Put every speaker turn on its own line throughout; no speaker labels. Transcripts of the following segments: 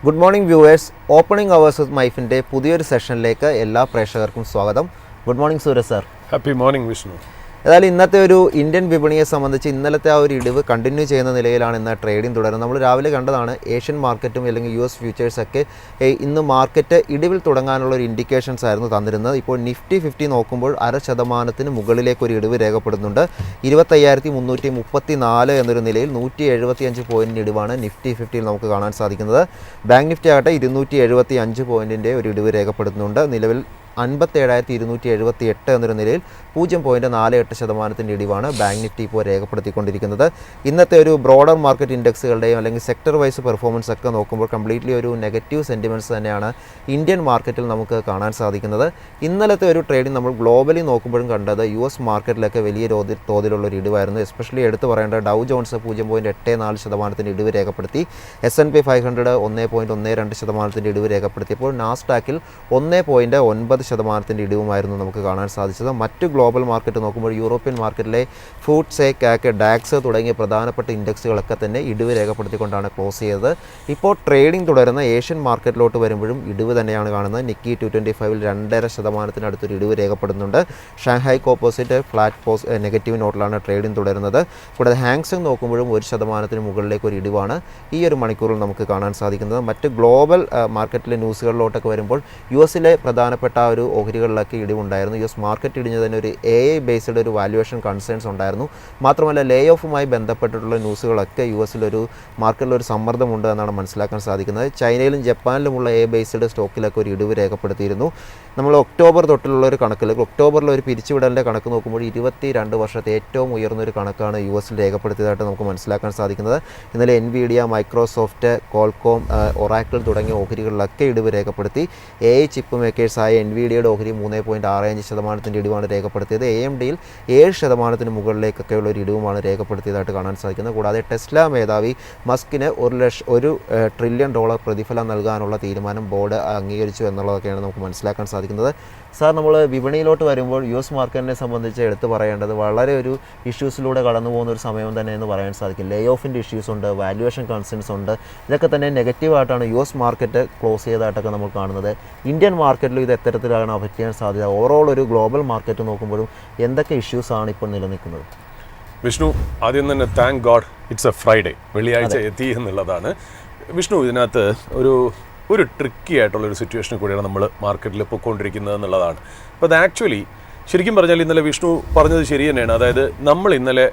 Good morning viewers. Opening hours with മൈഫിൻ്റെ പുതിയൊരു സെഷനിലേക്ക് എല്ലാ പ്രേക്ഷകർക്കും സ്വാഗതം. Good morning Sooraj sir.
Happy morning Vishnu.
ഏതായാലും ഇന്നത്തെ ഒരു ഇന്ത്യൻ വിപണിയെ സംബന്ധിച്ച് ഇന്നലത്തെ ആ ഒരു ഇടിവ് കണ്ടിന്യൂ ചെയ്യുന്ന നിലയിലാണ് ഇന്ന് ട്രേഡിംഗ് തുടരുന്നത്. നമ്മൾ രാവിലെ കണ്ടതാണ് ഏഷ്യൻ മാർക്കറ്റും അല്ലെങ്കിൽ US ഫ്യൂച്ചേഴ്സൊക്കെ ഇന്ന് മാർക്കറ്റ് ഇടിവിൽ തുടങ്ങാനുള്ള ഒരു ഇൻഡിക്കേഷൻസ് ആയിരുന്നു തന്നിരുന്നത്. ഇപ്പോൾ നിഫ്റ്റി 50 നോക്കുമ്പോൾ 0.5% മുകളിലേക്ക് ഒരു ഇടിവ് രേഖപ്പെടുന്നുണ്ട്. 25,334 എന്നൊരു നിലയിൽ 175 പോയിൻറ്റിൻ്റെ ഇടിവാണ് നിഫ്റ്റി 50യിൽ നമുക്ക് കാണാൻ സാധിക്കുന്നത്. ബാങ്ക് നിഫ്റ്റി ആകട്ടെ 275 പോയിൻറ്റിൻ്റെ ഒരു ഇടിവ് രേഖപ്പെടുത്തുന്നുണ്ട്. നിലവിൽ 57,278 എന്നൊരു നിലയിൽ 0.48% ഇടിവാണ് ബാങ്ക് നിഫ്റ്റി ഇപ്പോൾ രേഖപ്പെടുത്തിക്കൊണ്ടിരിക്കുന്നത്. ഇന്നത്തെ ഒരു ബ്രോഡർ മാർക്കറ്റ് ഇൻഡെക്സുകളുടെയും അല്ലെങ്കിൽ സെക്ടർ വൈസ് പെർഫോമൻസ് ഒക്കെ നോക്കുമ്പോൾ കംപ്ലീറ്റ്ലി ഒരു നെഗറ്റീവ് സെൻറ്റിമെൻറ്റ്സ് തന്നെയാണ് ഇന്ത്യൻ മാർക്കറ്റിൽ നമുക്ക് കാണാൻ സാധിക്കുന്നത്. ഇന്നലത്തെ ഒരു ട്രേഡിംഗ് നമ്മൾ ഗ്ലോബലി നോക്കുമ്പോഴും കണ്ടത് US മാർക്കറ്റിലൊക്കെ വലിയ തോതിലുള്ള ഒരു ഇടിവായിരുന്നു. എസ്പെഷ്യലി എടുത്തു പറയേണ്ട ഡൗ ജോൺസ് 0.84% ഇടിവ് രേഖപ്പെടുത്തി. S&P 500 1.12% ഇടിവ് രേഖപ്പെടുത്തിയപ്പോൾ നാസ്ഡാക്കിൽ 1.9% ഇടിവുമായിരുന്നു നമുക്ക് കാണാൻ സാധിച്ചത്. മറ്റ് ഗ്ലോബൽ മാർക്കറ്റ് നോക്കുമ്പോൾ യൂറോപ്യൻ മാർക്കറ്റിലെ ഫുഡ്സെ, കാക്ക്, ഡാക്സ് തുടങ്ങിയ പ്രധാനപ്പെട്ട ഇൻഡെക്സുകളൊക്കെ തന്നെ ഇടിവ് രേഖപ്പെടുത്തിക്കൊണ്ടാണ് ക്ലോസ് ചെയ്തത്. ഇപ്പോൾ ട്രേഡിംഗ് തുടരുന്ന ഏഷ്യൻ മാർക്കറ്റിലോട്ട് വരുമ്പോഴും ഇടിവ് തന്നെയാണ് കാണുന്നത്. നിക്കി 225ൽ 2.5% അടുത്തൊരു ഇടിവ് രേഖപ്പെടുന്നുണ്ട്. ഷാങ്ഹായ് കോമ്പോസിറ്റ് ഫ്ലാറ്റ് നെഗറ്റീവ് നോട്ടിലാണ് ട്രേഡിംഗ് തുടരുന്നത്. കൂടാതെ ഹാങ്സെങ് നോക്കുമ്പോഴും 1% മുകളിലേക്ക് ഒരു ഇടിവാണ് ഈ ഒരു മണിക്കൂറിൽ നമുക്ക് കാണാൻ സാധിക്കുന്നത്. മറ്റ് ഗ്ലോബൽ മാർക്കറ്റിലെ ന്യൂസുകളിലോട്ടൊക്കെ വരുമ്പോൾ US-ലെ പ്രധാനപ്പെട്ട ആ ഒരു ഓഹരികളിലൊക്കെ ഇടിവുണ്ടായിരുന്നു. US മാർക്കറ്റ് ഇടിഞ്ഞതിന് ഒരു AI ബേസ്ഡ് ഒരു വാല്യുവേഷൻ കൺസേൺസ് ഉണ്ടായിരുന്നു. മാത്രമല്ല ലേ ഓഫുമായി ബന്ധപ്പെട്ടിട്ടുള്ള ന്യൂസുകളൊക്കെ US-ലൊരു മാർക്കറ്റിലൊരു സമ്മർദ്ദമുണ്ട് എന്നാണ് മനസ്സിലാക്കാൻ സാധിക്കുന്നത്. ചൈനയിലും ജപ്പാനിലുമുള്ള AI ബേസ്ഡ് സ്റ്റോക്കിലൊക്കെ ഒരു ഇടിവ് രേഖപ്പെടുത്തിയിരുന്നു. നമ്മൾ ഒക്ടോബർ തൊട്ടിലുള്ള ഒരു കണക്കിൽ ഒക്ടോബറിൽ ഒരു പിരിച്ചുവിടലിൻ്റെ കണക്ക് നോക്കുമ്പോൾ 22 വർഷത്തെ ഏറ്റവും ഉയർന്നൊരു കണക്കാണ് US-ൽ രേഖപ്പെടുത്തിയതായിട്ട് നമുക്ക് മനസ്സിലാക്കാൻ സാധിക്കുന്നത്. ഇന്നലെ NVIDIA, മൈക്രോസോഫ്റ്റ്, കോൾകോം, ഒറാക്കിൾ തുടങ്ങിയ ഓഹരികളിലൊക്കെ ഇടിവ് രേഖപ്പെടുത്തി. AI ചിപ്പ് മേക്കേഴ്സായ NVIDIAയുടെ ഓഹരി 3.65% ഇടിവാണ് രേഖപ്പെടുത്തിയത്. AMDയിൽ 7% മുകളിലേക്കൊക്കെയുള്ള ഒരു ഇടിവുമാണ് രേഖപ്പെടുത്തിയതായിട്ട് കാണാൻ സാധിക്കുന്നത്. കൂടാതെ ടെസ്ല മേധാവി മസ്കിന് $1 ട്രില്യൺ പ്രതിഫലം നൽകാനുള്ള തീരുമാനം ബോർഡ് അംഗീകരിച്ചു എന്നുള്ളതൊക്കെയാണ് നമുക്ക് മനസ്സിലാക്കാൻ സാധിക്കുന്നത്. സാർ, നമ്മൾ വിപണിയിലോട്ട് വരുമ്പോൾ US മാർക്കറ്റിനെ സംബന്ധിച്ച് എടുത്തു പറയേണ്ടത് വളരെ ഒരു ഇഷ്യൂസിലൂടെ കടന്നു പോകുന്ന ഒരു സമയം തന്നെ എന്ന് പറയാൻ സാധിക്കും. ലേ ഓഫിൻ്റെ ഇഷ്യൂസ് ഉണ്ട്, വാല്യുവേഷൻ കൺസേൺസ് ഉണ്ട്. ഇതൊക്കെ തന്നെ നെഗറ്റീവായിട്ടാണ് US മാർക്കറ്റ് ക്ലോസ് ചെയ്തതായിട്ടൊക്കെ നമ്മൾ കാണുന്നത്. ഇന്ത്യൻ മാർക്കറ്റിലും ഇത് എത്തരത്തിലാണ് അഫക്റ്റ് ചെയ്യാൻ സാധ്യത? ഓവറോൾ ഒരു ഗ്ലോബൽ മാർക്കറ്റ് നോക്കുമ്പോഴും എന്തൊക്കെ ഇഷ്യൂസാണ് ഇപ്പോൾ നിലനിൽക്കുന്നത്?
വിഷ്ണു, ആദ്യം തന്നെ thank God it's A Friday, വെള്ളിയാഴ്ച എത്തി എന്നുള്ളതാണ്. വിഷ്ണു, ഇതിനകത്ത് ഒരു ട്രിക്കി ആയിട്ടുള്ളൊരു സിറ്റുവേഷനിൽ കൂടിയാണ് നമ്മൾ മാർക്കറ്റിൽ പോയിക്കൊണ്ടിരിക്കുന്നത് എന്നുള്ളതാണ്. അപ്പോൾ അത് ആക്ച്വലി ശരിക്കും പറഞ്ഞാൽ ഇന്നലെ വിഷ്ണു പറഞ്ഞത് ശരി തന്നെയാണ്. അതായത് നമ്മൾ ഇന്നലെ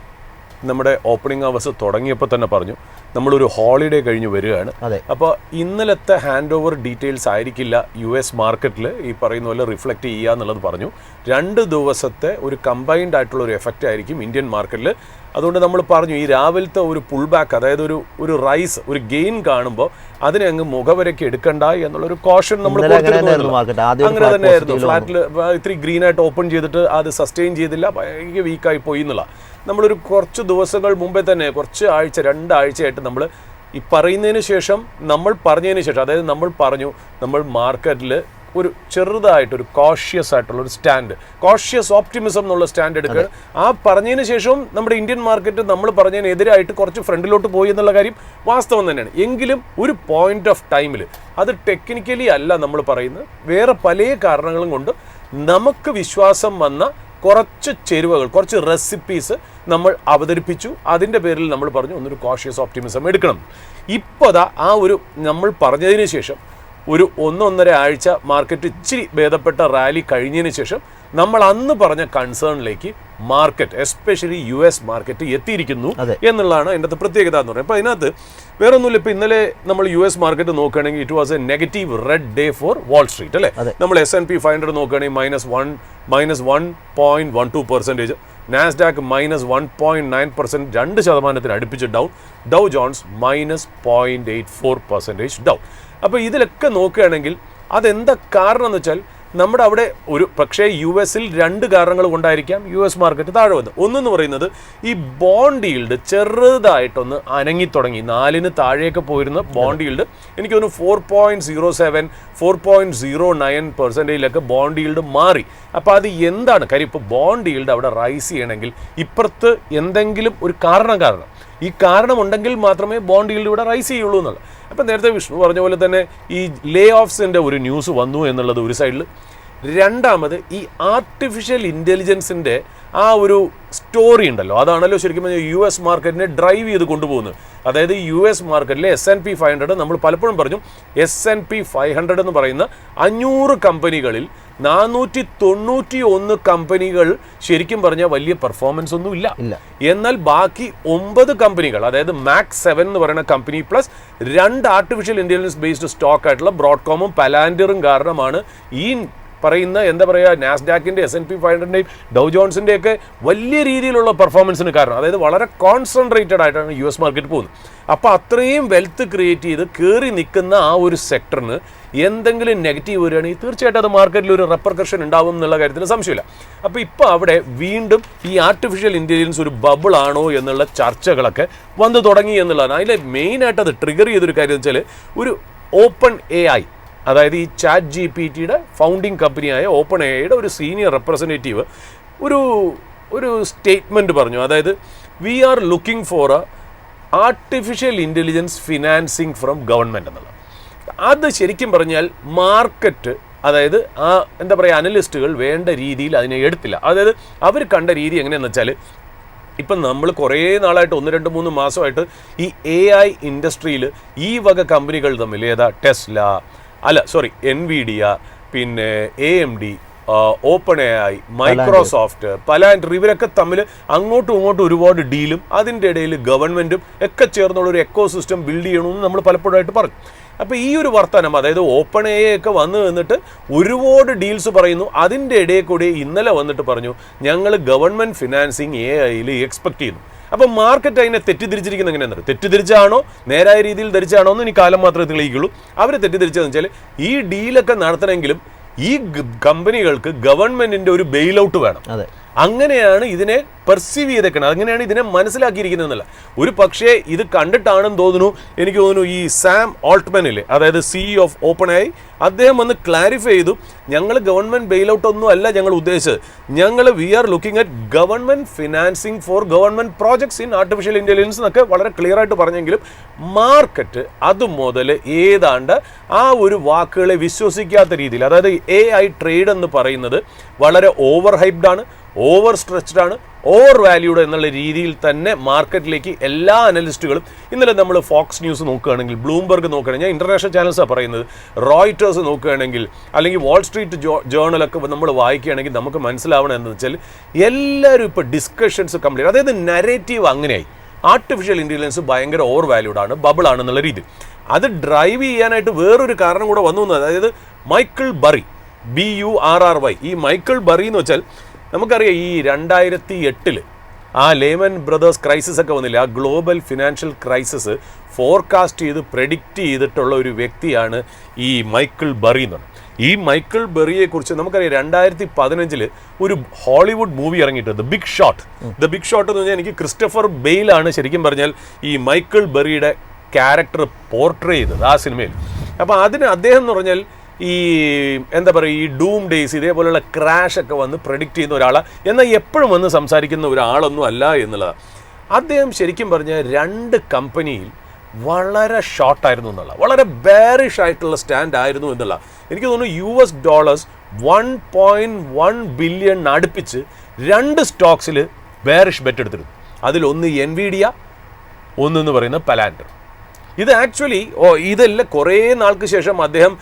നമ്മുടെ ഓപ്പണിംഗ് അവേഴ്സ് തുടങ്ങിയപ്പോൾ തന്നെ പറഞ്ഞു നമ്മളൊരു ഹോളിഡേ കഴിഞ്ഞ് വരികയാണ്. അപ്പോൾ ഇന്നലത്തെ ഹാൻഡ് ഓവർ ഡീറ്റെയിൽസ് ആയിരിക്കില്ല US മാർക്കറ്റിൽ ഈ പറയുന്ന പോലെ റിഫ്ലക്റ്റ് ചെയ്യുക എന്നുള്ളത് പറഞ്ഞു. 2 ദിവസത്തെ ഒരു കമ്പൈൻഡ് ആയിട്ടുള്ള ഒരു എഫക്റ്റ് ആയിരിക്കും ഇന്ത്യൻ മാർക്കറ്റിൽ. അതുകൊണ്ട് നമ്മൾ പറഞ്ഞു ഈ രാവിലത്തെ ഒരു പുൾ ബാക്ക്, അതായത് ഒരു റൈസ്, ഒരു ഗെയിൻ കാണുമ്പോൾ അതിനെ അങ്ങ് മുഖവരയ്ക്ക് എടുക്കണ്ട എന്നുള്ളൊരു കോഷൻ നമ്മൾ അങ്ങനെ തന്നെയായിരുന്നു. ഫ്ലാറ്റിൽ ഇത്തിരി ഗ്രീൻ ആയിട്ട് ഓപ്പൺ ചെയ്തിട്ട് അത് സസ്റ്റെയിൻ ചെയ്തില്ല, ഭയങ്കര വീക്കായി പോയി എന്നുള്ള നമ്മളൊരു കുറച്ച് ദിവസങ്ങൾ മുമ്പേ തന്നെ കുറച്ച് 2 ആഴ്ചയായിട്ട് നമ്മൾ ഈ പറയുന്നതിന് ശേഷം നമ്മൾ പറഞ്ഞതിന് ശേഷം, അതായത് നമ്മൾ പറഞ്ഞു നമ്മൾ മാർക്കറ്റിൽ ഒരു ചെറുതായിട്ടൊരു കോഷ്യസ് ആയിട്ടുള്ളൊരു സ്റ്റാൻഡ്, കോഷ്യസ് ഓപ്റ്റിമിസം എന്നുള്ള സ്റ്റാൻഡ് എടുക്കുക. ആ പറഞ്ഞതിന് ശേഷവും നമ്മുടെ ഇന്ത്യൻ മാർക്കറ്റ് നമ്മൾ പറഞ്ഞതിനെതിരായിട്ട് കുറച്ച് ഫ്രണ്ടിലോട്ട് പോയി എന്നുള്ള കാര്യം വാസ്തവം തന്നെയാണ്. എങ്കിലും ഒരു പോയിന്റ് ഓഫ് ടൈമിൽ അത് ടെക്നിക്കലി അല്ല നമ്മൾ പറയുന്നത്, വേറെ പല കാരണങ്ങളും കൊണ്ട് നമുക്ക് വിശ്വാസം വന്ന കുറച്ച് ചേരുവകൾ, കുറച്ച് റെസിപ്പീസ് നമ്മൾ അവതരിപ്പിച്ചു. അതിൻ്റെ പേരിൽ നമ്മൾ പറഞ്ഞു ഒന്നൊരു കോഷ്യസ് ഓപ്റ്റിമിസം എടുക്കണം. ഇപ്പോൾ ആ ഒരു നമ്മൾ പറഞ്ഞതിന് ശേഷം ഒരു 1-1.5 ആഴ്ച മാർക്കറ്റ് ഇച്ചിരി ഭേദപ്പെട്ട റാലി കഴിഞ്ഞതിന് ശേഷം നമ്മൾ അന്ന് പറഞ്ഞ കൺസേണിലേക്ക് മാർക്കറ്റ്, എസ്പെഷ്യലി US മാർക്കറ്റ് എത്തിയിരിക്കുന്നു എന്നുള്ളതാണ് അതിൻ്റെ പ്രത്യേകത എന്ന് പറയുന്നത്. അപ്പോൾ അതിനകത്ത് വേറെ ഒന്നുമില്ല. ഇപ്പോൾ ഇന്നലെ നമ്മൾ US മാർക്കറ്റ് നോക്കുകയാണെങ്കിൽ it was a negative red day for Wall Street അല്ലേ. നമ്മൾ S&P 500 നോക്കുകയാണെങ്കിൽ -1.12%, നാസ്ഡാക്ക് -1.9%, 2% അടുപ്പിച്ച് ഡൗൺ, ഡൗ ജോൺസ് -0.84% ഡൗൺ. അപ്പോൾ ഇതിലൊക്കെ നോക്കുകയാണെങ്കിൽ അതെന്താ കാരണം എന്ന് വെച്ചാൽ നമ്മുടെ അവിടെ ഒരു പക്ഷേ US-ൽ 2 കാരണങ്ങൾ കൊണ്ടായിരിക്കാം US മാർക്കറ്റ് താഴെ വന്നത്. ഒന്നെന്ന് പറയുന്നത് ഈ ബോണ്ട് ഈൽഡ് ചെറുതായിട്ടൊന്ന് അനങ്ങി തുടങ്ങി. 4-ന് താഴെയൊക്കെ പോയിരുന്ന ബോണ്ട് ഈൽഡ് എനിക്ക് തോന്നുന്നു 4.07, 4.09%-ലേക്ക് ബോണ്ട് ഈൽഡ് മാറി. അപ്പോൾ അത് എന്താണ് കാര്യം? ഇപ്പോൾ ബോണ്ട് ഈൽഡ് അവിടെ റൈസ് ചെയ്യണമെങ്കിൽ ഇപ്പുറത്ത് എന്തെങ്കിലും ഒരു കാരണം ഈ കാരണമുണ്ടെങ്കിൽ മാത്രമേ ബോണ്ട് yield ഇവിടെ റൈസ് ചെയ്യുള്ളൂ എന്നുള്ളത്. അപ്പം നേരത്തെ വിഷ്ണു പറഞ്ഞ പോലെ തന്നെ ഈ ലേ ഓഫ്സിൻ്റെ ഒരു ന്യൂസ് വന്നു എന്നുള്ളത് ഒരു സൈഡിൽ, രണ്ടാമത് ഈ ആർട്ടിഫിഷ്യൽ ഇൻ്റലിജൻസിൻ്റെ ആ ഒരു സ്റ്റോറി ഉണ്ടല്ലോ, അതാണല്ലോ ശരിക്കും പറഞ്ഞാൽ US മാർക്കറ്റിനെ ഡ്രൈവ് ചെയ്ത് കൊണ്ടുപോകുന്നത്. അതായത് US മാർക്കറ്റിലെ S&P 500 നമ്മൾ പലപ്പോഴും പറഞ്ഞു, S&P 500 എന്ന് പറയുന്ന 500 കമ്പനികളിൽ 491 കമ്പനികൾ ശരിക്കും പറഞ്ഞാൽ വലിയ പെർഫോമൻസ് ഒന്നും ഇല്ല. എന്നാൽ ബാക്കി 9 കമ്പനികൾ, അതായത് മാക്സ് 7 എന്ന് പറയുന്ന company plus 2 artificial intelligence based stock ആയിട്ടുള്ള ബ്രോഡ്കോമും പലാൻഡറും കാരണമാണ് ഈ പറയുന്ന എന്താ പറയുക നാസ്ഡാക്കിൻ്റെ S&P 500ൻ്റെയും ഡൗ ജോൺസിൻ്റെയൊക്കെ വലിയ രീതിയിലുള്ള പെർഫോമൻസിന് കാരണം. അതായത് വളരെ കോൺസെൻട്രേറ്റഡ് ആയിട്ടാണ് US മാർക്കറ്റ് പോകുന്നത്. അപ്പോൾ അത്രയും വെൽത്ത് ക്രിയേറ്റ് ചെയ്ത് കയറി നിൽക്കുന്ന ആ ഒരു സെക്ടറിന് എന്തെങ്കിലും നെഗറ്റീവ് വരികയാണെങ്കിൽ തീർച്ചയായിട്ടും അത് മാർക്കറ്റിൽ ഒരു റെപ്പർക്കഷൻ ഉണ്ടാവും എന്നുള്ള കാര്യത്തിൽ സംശയമില്ല. അപ്പോൾ ഇപ്പോൾ അവിടെ വീണ്ടും ഈ ആർട്ടിഫിഷ്യൽ ഇൻ്റലിജൻസ് ഒരു ബബിൾ ആണോ എന്നുള്ള ചർച്ചകളൊക്കെ വന്നു തുടങ്ങി എന്നുള്ളതാണ്. അതിൽ മെയിനായിട്ട് അത് ട്രിഗർ ചെയ്തൊരു കാര്യം എന്ന് വെച്ചാൽ ഒരു ഓപ്പൺ AI, അതായത് ഈ ChatGPTയുടെ ഫൗണ്ടിങ് കമ്പനിയായ ഓപ്പൺ AIയുടെ ഒരു സീനിയർ റെപ്രസെൻറ്റേറ്റീവ് ഒരു സ്റ്റേറ്റ്മെൻറ്റ് പറഞ്ഞു. അതായത് we are looking for artificial intelligence financing from government എന്നുള്ളത്. അത് ശരിക്കും പറഞ്ഞാൽ മാർക്കറ്റ്, അതായത് ആ എന്താ പറയുക അനലിസ്റ്റുകൾ വേണ്ട രീതിയിൽ അതിനെ എടുത്തില്ല. അതായത് അവർ കണ്ട രീതി എങ്ങനെയാണെന്ന് വെച്ചാൽ, ഇപ്പം നമ്മൾ കുറേ നാളായിട്ട് 1-2-3 മാസമായിട്ട് ഈ AI ഇൻഡസ്ട്രിയിൽ ഈ വക കമ്പനികൾ തമ്മിൽ ടെസ്ല, NVIDIA, പിന്നെ AMD, ഓപ്പൺ AI, മൈക്രോസോഫ്റ്റ്, പലാൻഡർ, ഇവരൊക്കെ തമ്മിൽ അങ്ങോട്ടും ഇങ്ങോട്ടും ഒരുപാട് ഡീലും അതിൻ്റെ ഇടയിൽ ഗവൺമെൻറ്റും ഒക്കെ ചേർന്നുള്ള ഒരു എക്കോ സിസ്റ്റം ബിൽഡ് ചെയ്യണമെന്ന് നമ്മൾ പലപ്പോഴായിട്ട് പറഞ്ഞു. അപ്പോൾ ഈ ഒരു വർത്തമാനം, അതായത് ഓപ്പൺ AI ഒക്കെ വന്നു നിന്നിട്ട് ഒരുപാട് ഡീൽസ് പറയുന്നു, അതിൻ്റെ ഇടയിൽ കൂടി ഇന്നലെ വന്നിട്ട് പറഞ്ഞു ഞങ്ങൾ ഗവൺമെൻറ് ഫിനാൻസിങ് AIയിൽ എക്സ്പെക്ട് ചെയ്യുന്നു. അപ്പോൾ മാർക്കറ്റ് അതിനെ തെറ്റിദ്ധരിച്ചിരിക്കുന്നത് എങ്ങനെയാണെന്ന്, തെറ്റിദ്ധരിച്ചാണോ നേരായ രീതിയിൽ ധരിച്ചാണോ എന്ന് ഇനി കാലം മാത്രമേ തെളിയിക്കുള്ളൂ. അവർ തെറ്റിദ്ധരിച്ചതെന്ന് വെച്ചാൽ ഈ ഡീലൊക്കെ നടത്തണമെങ്കിലും ഈ കമ്പനികൾക്ക് ഗവൺമെൻറ്റിൻ്റെ ഒരു ബെയിൽ ഔട്ട് വേണം. അങ്ങനെയാണ് ഇതിനെ പെർസീവ് ചെയ്തേക്കണം, അങ്ങനെയാണ് ഇതിനെ മനസ്സിലാക്കിയിരിക്കുന്നത് എന്നല്ല. ഒരു പക്ഷേ ഇത് കണ്ടിട്ടാണെന്ന് തോന്നുന്നു, എനിക്ക് തോന്നുന്നു ഈ സാം ഓൾട്ട്മാനില്ലേ, അതായത് CEO ഓഫ് ഓപ്പൺ AI, അദ്ദേഹം വന്ന് ക്ലാരിഫൈ ചെയ്തു, ഞങ്ങൾ ഗവൺമെൻറ് ബെയിൽ ഔട്ട് ഒന്നും അല്ല ഞങ്ങൾ ഉദ്ദേശിച്ചത്, ഞങ്ങൾ we are looking at government financing for government projects in artificial intelligence എന്നൊക്കെ വളരെ ക്ലിയർ ആയിട്ട് പറഞ്ഞെങ്കിലും മാർക്കറ്റ് അത് മുതൽ ഏതാണ്ട് ആ ഒരു വാക്കുകളെ വിശ്വസിക്കാത്ത രീതിയിൽ, അതായത് AI ട്രേഡ് എന്ന് പറയുന്നത് വളരെ ഓവർ ഹൈപ്ഡ് ആണ്, ഓവർ സ്ട്രെച്ച്ഡ് ആണ്, ഓവർ വാല്യൂഡ് എന്നുള്ള രീതിയിൽ തന്നെ മാർക്കറ്റിലേക്ക് എല്ലാ അനലിസ്റ്റുകളും, ഇന്നലെ നമ്മൾ ഫോക്സ് ന്യൂസ് നോക്കുകയാണെങ്കിൽ, ബ്ലൂംബർഗ് നോക്കുകയാണെങ്കിൽ, ഞാൻ ഇൻ്റർനാഷണൽ ചാനൽസാണ് പറയുന്നത്, റോയിറ്റേഴ്സ് നോക്കുകയാണെങ്കിൽ, അല്ലെങ്കിൽ വാൾ സ്ട്രീറ്റ് ജേർണലൊക്കെ നമ്മൾ വായിക്കുകയാണെങ്കിൽ നമുക്ക് മനസ്സിലാവണം എന്ന് വെച്ചാൽ എല്ലാവരും ഇപ്പോൾ ഡിസ്കഷൻസ് കംപ്ലീറ്റ്, അതായത് നരേറ്റീവ് അങ്ങനെയായി, ആർട്ടിഫിഷ്യൽ ഇൻ്റലിജൻസ് ഭയങ്കര ഓവർ വാല്യൂഡ് ആണ്, ബബിൾ ആണെന്നുള്ള രീതി. അത് ഡ്രൈവ് ചെയ്യാനായിട്ട് വേറൊരു കാരണം കൂടെ വന്നു, അതായത് മൈക്കിൾ ബറി, BURRY. ഈ മൈക്കിൾ ബറി എന്ന് വെച്ചാൽ നമുക്കറിയാം ഈ 2008 ആ ലേമൻ ബ്രദേഴ്സ് ക്രൈസിസ് ഒക്കെ വന്നില്ല, ആ ഗ്ലോബൽ ഫിനാൻഷ്യൽ ക്രൈസിസ് ഫോർകാസ്റ്റ് ചെയ്ത് പ്രെഡിക്റ്റ് ചെയ്തിട്ടുള്ള ഒരു വ്യക്തിയാണ് ഈ മൈക്കിൾ ബറി എന്ന് പറയുന്നത്. ഈ മൈക്കിൾ ബറിയെക്കുറിച്ച് നമുക്കറിയാം 2015 ഒരു ഹോളിവുഡ് മൂവി ഇറങ്ങിയിട്ട് ദ ബിഗ് ഷോട്ട് എന്ന് പറഞ്ഞാൽ എനിക്ക് ക്രിസ്റ്റഫർ ബെയിലാണ് ശരിക്കും പറഞ്ഞാൽ ഈ മൈക്കിൾ ബറിയുടെ ക്യാരക്ടർ പോർട്രേ ചെയ്തത് ആ സിനിമയിൽ. അപ്പോൾ അതിന് അദ്ദേഹം എന്ന് പറഞ്ഞാൽ ഈ എന്താ പറയുക ഈ ഡൂം ഡേയ്സ് ഇതേപോലെയുള്ള ക്രാഷ് ഒക്കെ വന്ന് പ്രെഡിക്റ്റ് ചെയ്യുന്ന ഒരാളാണ്, എന്നാൽ എപ്പോഴും വന്ന് സംസാരിക്കുന്ന ഒരാളൊന്നും അല്ല എന്നുള്ളതാണ്. അദ്ദേഹം ശരിക്കും പറഞ്ഞാൽ 2 കമ്പനിയിൽ വളരെ ഷോർട്ടായിരുന്നു എന്നുള്ള, വളരെ ബെയറിഷ് ആയിട്ടുള്ള സ്റ്റാൻഡ് ആയിരുന്നു എന്നുള്ള. എനിക്ക് തോന്നുന്നു $1.1 ബില്യൺ അടുപ്പിച്ച് 2 സ്റ്റോക്സിൽ ബെയറിഷ് ബെറ്റ് എടുത്തിരുന്നു. അതിലൊന്ന് NVIDIA, ഒന്നെന്ന് പറയുന്ന പലാൻഡർ. ഇത് ആക്ച്വലി ഇതെല്ലാം കുറേ നാൾക്ക് ശേഷം അദ്ദേഹം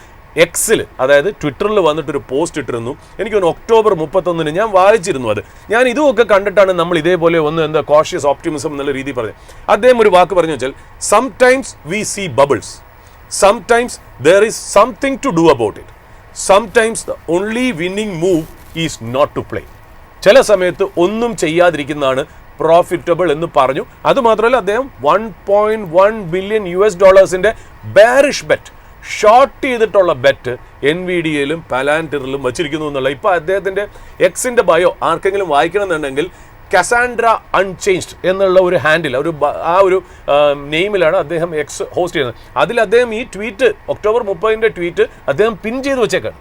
Xൽ, അതായത് ട്വിറ്ററിൽ വന്നിട്ടൊരു പോസ്റ്റ് ഇട്ടിരുന്നു. എനിക്ക് തോന്നുന്നു ഒക്ടോബർ 31 ഞാൻ വായിച്ചിരുന്നു അത്. ഞാൻ ഇതുമൊക്കെ കണ്ടിട്ടാണ് നമ്മൾ ഇതേപോലെ ഒന്ന് കോഷ്യസ് ഓപ്റ്റിമിസം എന്നുള്ള രീതി പറഞ്ഞത്. അദ്ദേഹം ഒരു വാക്ക് പറഞ്ഞു വെച്ചാൽ, sometimes we see bubbles, sometimes there is something to do about it, sometimes the only winning move is not to play. ചില സമയത്ത് ഒന്നും ചെയ്യാതിരിക്കുന്നതാണ് പ്രോഫിറ്റബിൾ എന്ന് പറഞ്ഞു. അതുമാത്രമല്ല അദ്ദേഹം $1.1 ബില്യൺ ബെയറിഷ് ബെറ്റ്, ഷോർട്ട് ചെയ്തിട്ടുള്ള ബെറ്റ് NVIDIയയിലും പലാൻഡറിലും വച്ചിരിക്കുന്നു എന്നുള്ള. ഇപ്പോൾ അദ്ദേഹത്തിൻ്റെ Xൻ്റെ ബയോ ആർക്കെങ്കിലും വായിക്കണമെന്നുണ്ടെങ്കിൽ കസാൻഡ്ര അൺചേഞ്ച്ഡ് എന്നുള്ള ഒരു ഹാൻഡിൽ, ആ ഒരു നെയിമിലാണ് അദ്ദേഹം X ഹോസ്റ്റ് ചെയ്യുന്നത്. അതിൽ അദ്ദേഹം ഈ ട്വീറ്റ്, ഒക്ടോബർ 30 ട്വീറ്റ് അദ്ദേഹം പിൻ ചെയ്ത് വെച്ചേക്കാണ്.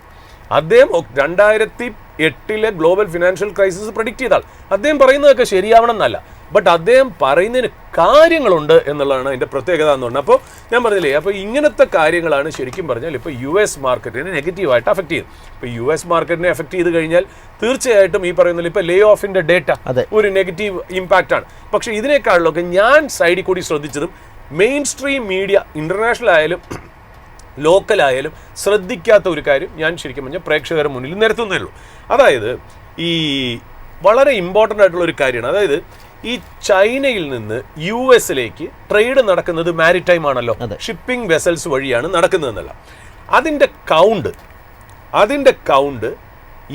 അദ്ദേഹം 2008 ഗ്ലോബൽ ഫിനാൻഷ്യൽ ക്രൈസിസ് പ്രെഡിക്റ്റ് ചെയ്താൽ അദ്ദേഹം പറയുന്നതൊക്കെ ശരിയാവണം എന്നല്ല, ബട്ട് അദ്ദേഹം പറയുന്നതിന് കാര്യങ്ങളുണ്ട് എന്നുള്ളതാണ് അതിൻ്റെ പ്രത്യേകത എന്ന് പറഞ്ഞത്. അപ്പോൾ ഞാൻ പറഞ്ഞില്ലേ, അപ്പോൾ ഇങ്ങനത്തെ കാര്യങ്ങളാണ് ശരിക്കും പറഞ്ഞാൽ ഇപ്പോൾ US മാർക്കറ്റിനെ നെഗറ്റീവായിട്ട് അഫക്റ്റ് ചെയ്തു. ഇപ്പോൾ US മാർക്കറ്റിനെ അഫക്റ്റ് ചെയ്ത് കഴിഞ്ഞാൽ തീർച്ചയായിട്ടും ഈ പറയുന്നില്ല ഇപ്പോൾ ലേ ഓഫിൻ്റെ ഡേറ്റ ഒരു നെഗറ്റീവ് ഇമ്പാക്റ്റ് ആണ്. പക്ഷേ ഇതിനേക്കാളിലൊക്കെ ഞാൻ സൈഡിൽ കൂടി ശ്രദ്ധിച്ചതും മെയിൻ സ്ട്രീം മീഡിയ ഇൻ്റർനാഷണൽ ആയാലും ലോക്കലായാലും ശ്രദ്ധിക്കാത്ത ഒരു കാര്യം ഞാൻ ശരിക്കും പറഞ്ഞാൽ പ്രേക്ഷകരുടെ മുന്നിൽ നിരത്തുന്നേ ഉള്ളൂ. അതായത് ഈ വളരെ ഇമ്പോർട്ടൻ്റ് ആയിട്ടുള്ള ഒരു കാര്യമാണ്. അതായത് ഈ ചൈനയിൽ നിന്ന് US ട്രേഡ് നടക്കുന്നത് മാരിടൈം ആണല്ലോ, ഷിപ്പിംഗ് വെസൽസ് വഴിയാണ് നടക്കുന്നതെന്നല്ല. അതിൻ്റെ കൗണ്ട്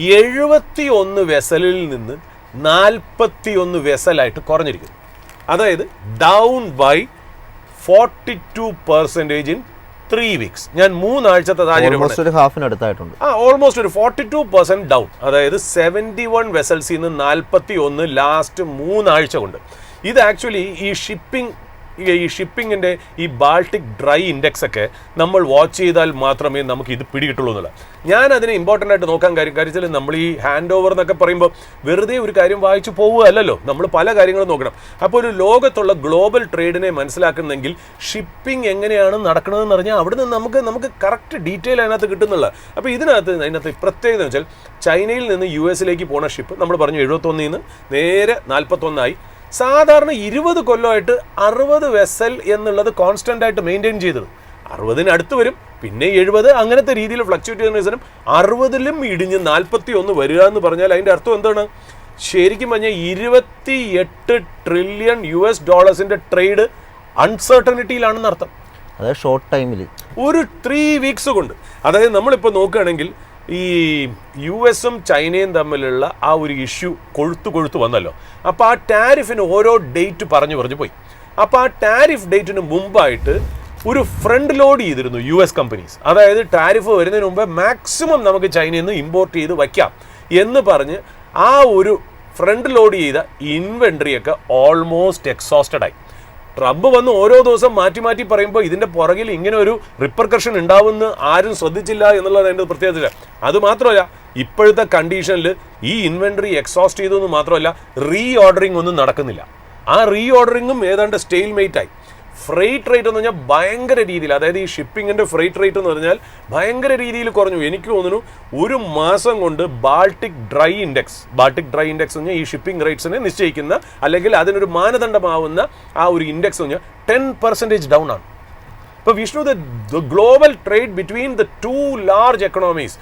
71 വെസലിൽ നിന്ന് 41 വെസലായിട്ട് കുറഞ്ഞിരിക്കുന്നു. അതായത് ഡൗൺ ബൈ 42% ഇൻ 3 weeks. ഞാൻ 3 ആഴ്ചത്തെ
ഓൾമോസ്റ്റ് ഒരു
42% ഡൗൺ. അതായത് 71 വെസൽസിൽ നിന്ന് 41 ലാസ്റ്റ് 3 ആഴ്ച കൊണ്ട്. ഇത് ആക്ച്വലി ഈ ഷിപ്പിങ്ങിൻ്റെ ഈ ബാൾട്ടിക് ഡ്രൈ ഇൻഡെക്സ് ഒക്കെ നമ്മൾ വാച്ച് ചെയ്താൽ മാത്രമേ നമുക്ക് ഇത് പിടികിട്ടുള്ളൂ എന്നുള്ള. ഞാൻ അതിനെ ഇമ്പോർട്ടൻ്റ് ആയിട്ട് നോക്കാൻ കാര്യത്തിൽ നമ്മൾ ഈ ഹാൻഡ് ഓവർ എന്നൊക്കെ പറയുമ്പോൾ വെറുതെ ഒരു കാര്യം വായിച്ചു പോവുകയല്ലോ, നമ്മൾ പല കാര്യങ്ങളും നോക്കണം. അപ്പോൾ ഒരു ലോകത്തുള്ള ഗ്ലോബൽ ട്രേഡിനെ മനസ്സിലാക്കുന്നെങ്കിൽ ഷിപ്പിംഗ് എങ്ങനെയാണ് നടക്കണമെന്ന് പറഞ്ഞാൽ അവിടെ നിന്ന് നമുക്ക് കറക്റ്റ് ഡീറ്റെയിൽ അതിനകത്ത് കിട്ടുന്നുള്ള. അപ്പോൾ അതിനകത്ത് പ്രത്യേകത എന്ന് വെച്ചാൽ ചൈനയിൽ നിന്ന് US പോണ ഷിപ്പ് നമ്മൾ പറഞ്ഞു 71 നിന്ന് നേരെ 41 സാധാരണ 20 കൊല്ലമായിട്ട് 60 വെസൽ എന്നുള്ളത് കോൺസ്റ്റന്റ് ആയിട്ട് മെയിൻറ്റെയിൻ ചെയ്തത്. 60 അടുത്ത് വരും, പിന്നെ 70, അങ്ങനത്തെ രീതിയിൽ ഫ്ലക്ച്വേറ്റ് ചെയ്യുന്ന ദിവസം 60 ഇടിഞ്ഞ് 41 വരിക എന്ന് പറഞ്ഞാൽ അതിൻ്റെ അർത്ഥം എന്താണ്? ശരിക്കും പറഞ്ഞാൽ $28 ട്രില്യൺ ട്രേഡ് അൺസർട്ടനിറ്റിയിലാണെന്ന് അർത്ഥം.
അതായത് ഷോർട്ട് ടൈമിൽ
ഒരു 3 weeks കൊണ്ട്. അതായത് നമ്മളിപ്പോൾ നോക്കുകയാണെങ്കിൽ ഈ US ചൈനയും തമ്മിലുള്ള ആ ഒരു ഇഷ്യൂ കൊഴുത്തു വന്നല്ലോ. അപ്പോൾ ആ ടാരിഫിന് ഓരോ ഡേറ്റ് പറഞ്ഞു പോയി. അപ്പോൾ ആ ടാരിഫ് ഡേറ്റിന് മുമ്പായിട്ട് ഒരു ഫ്രണ്ട് ലോഡ് ചെയ്തിരുന്നു US കമ്പനീസ്. അതായത് ടാരിഫ് വരുന്നതിന് മുമ്പ് മാക്സിമം നമുക്ക് ചൈനയിൽ നിന്ന് ഇമ്പോർട്ട് ചെയ്ത് വയ്ക്കാം എന്ന് പറഞ്ഞ് ആ ഒരു ഫ്രണ്ട് ലോഡ് ചെയ്ത ഇൻവെൻട്രിയൊക്കെ ഓൾമോസ്റ്റ് എക്സോസ്റ്റഡ് ആയി. ട്രംപ് വന്ന് ഓരോ ദിവസം മാറ്റി പറയുമ്പോൾ ഇതിൻ്റെ പുറകിൽ ഇങ്ങനെ ഒരു റിപ്പർക്കഷൻ ഉണ്ടാവുമെന്ന് ആരും ശ്രദ്ധിച്ചില്ല എന്നുള്ളത് അതിൻ്റെ പ്രത്യേകത. അതുമാത്രമല്ല, ഇപ്പോഴത്തെ കണ്ടീഷനിൽ ഈ ഇൻവെൻട്രി എക്സോസ്റ്റ് ചെയ്തതെന്ന് മാത്രമല്ല, റീ ഓർഡറിംഗ് ഒന്നും നടക്കുന്നില്ല. ആ റീ ഓർഡറിങ്ങും ഏതാണ്ട് സ്റ്റെയിൽ മേറ്റായി. ഫ്രൈറ്റ് റേറ്റ് എന്ന് പറഞ്ഞാൽ ഭയങ്കര രീതിയിൽ, അതായത് ഈ ഷിപ്പിങ്ങിൻ്റെ ഫ്രൈറ്റ് റേറ്റ് എന്ന് പറഞ്ഞാൽ ഭയങ്കര രീതിയിൽ കുറഞ്ഞു. എനിക്ക് തോന്നുന്നു ഒരു മാസം കൊണ്ട് ബാൾട്ടിക് ഡ്രൈ ഇൻഡെക്സ് എന്ന് പറഞ്ഞാൽ ഈ ഷിപ്പിംഗ് റേറ്റ്സിനെ നിശ്ചയിക്കുന്ന അല്ലെങ്കിൽ അതിനൊരു മാനദണ്ഡമാവുന്ന ആ ഒരു ഇൻഡെക്സ് എന്ന് പറഞ്ഞാൽ 10% ഡൗൺ ആണ്. ഇപ്പോൾ Vishnu, the global trade between the 2 large economies,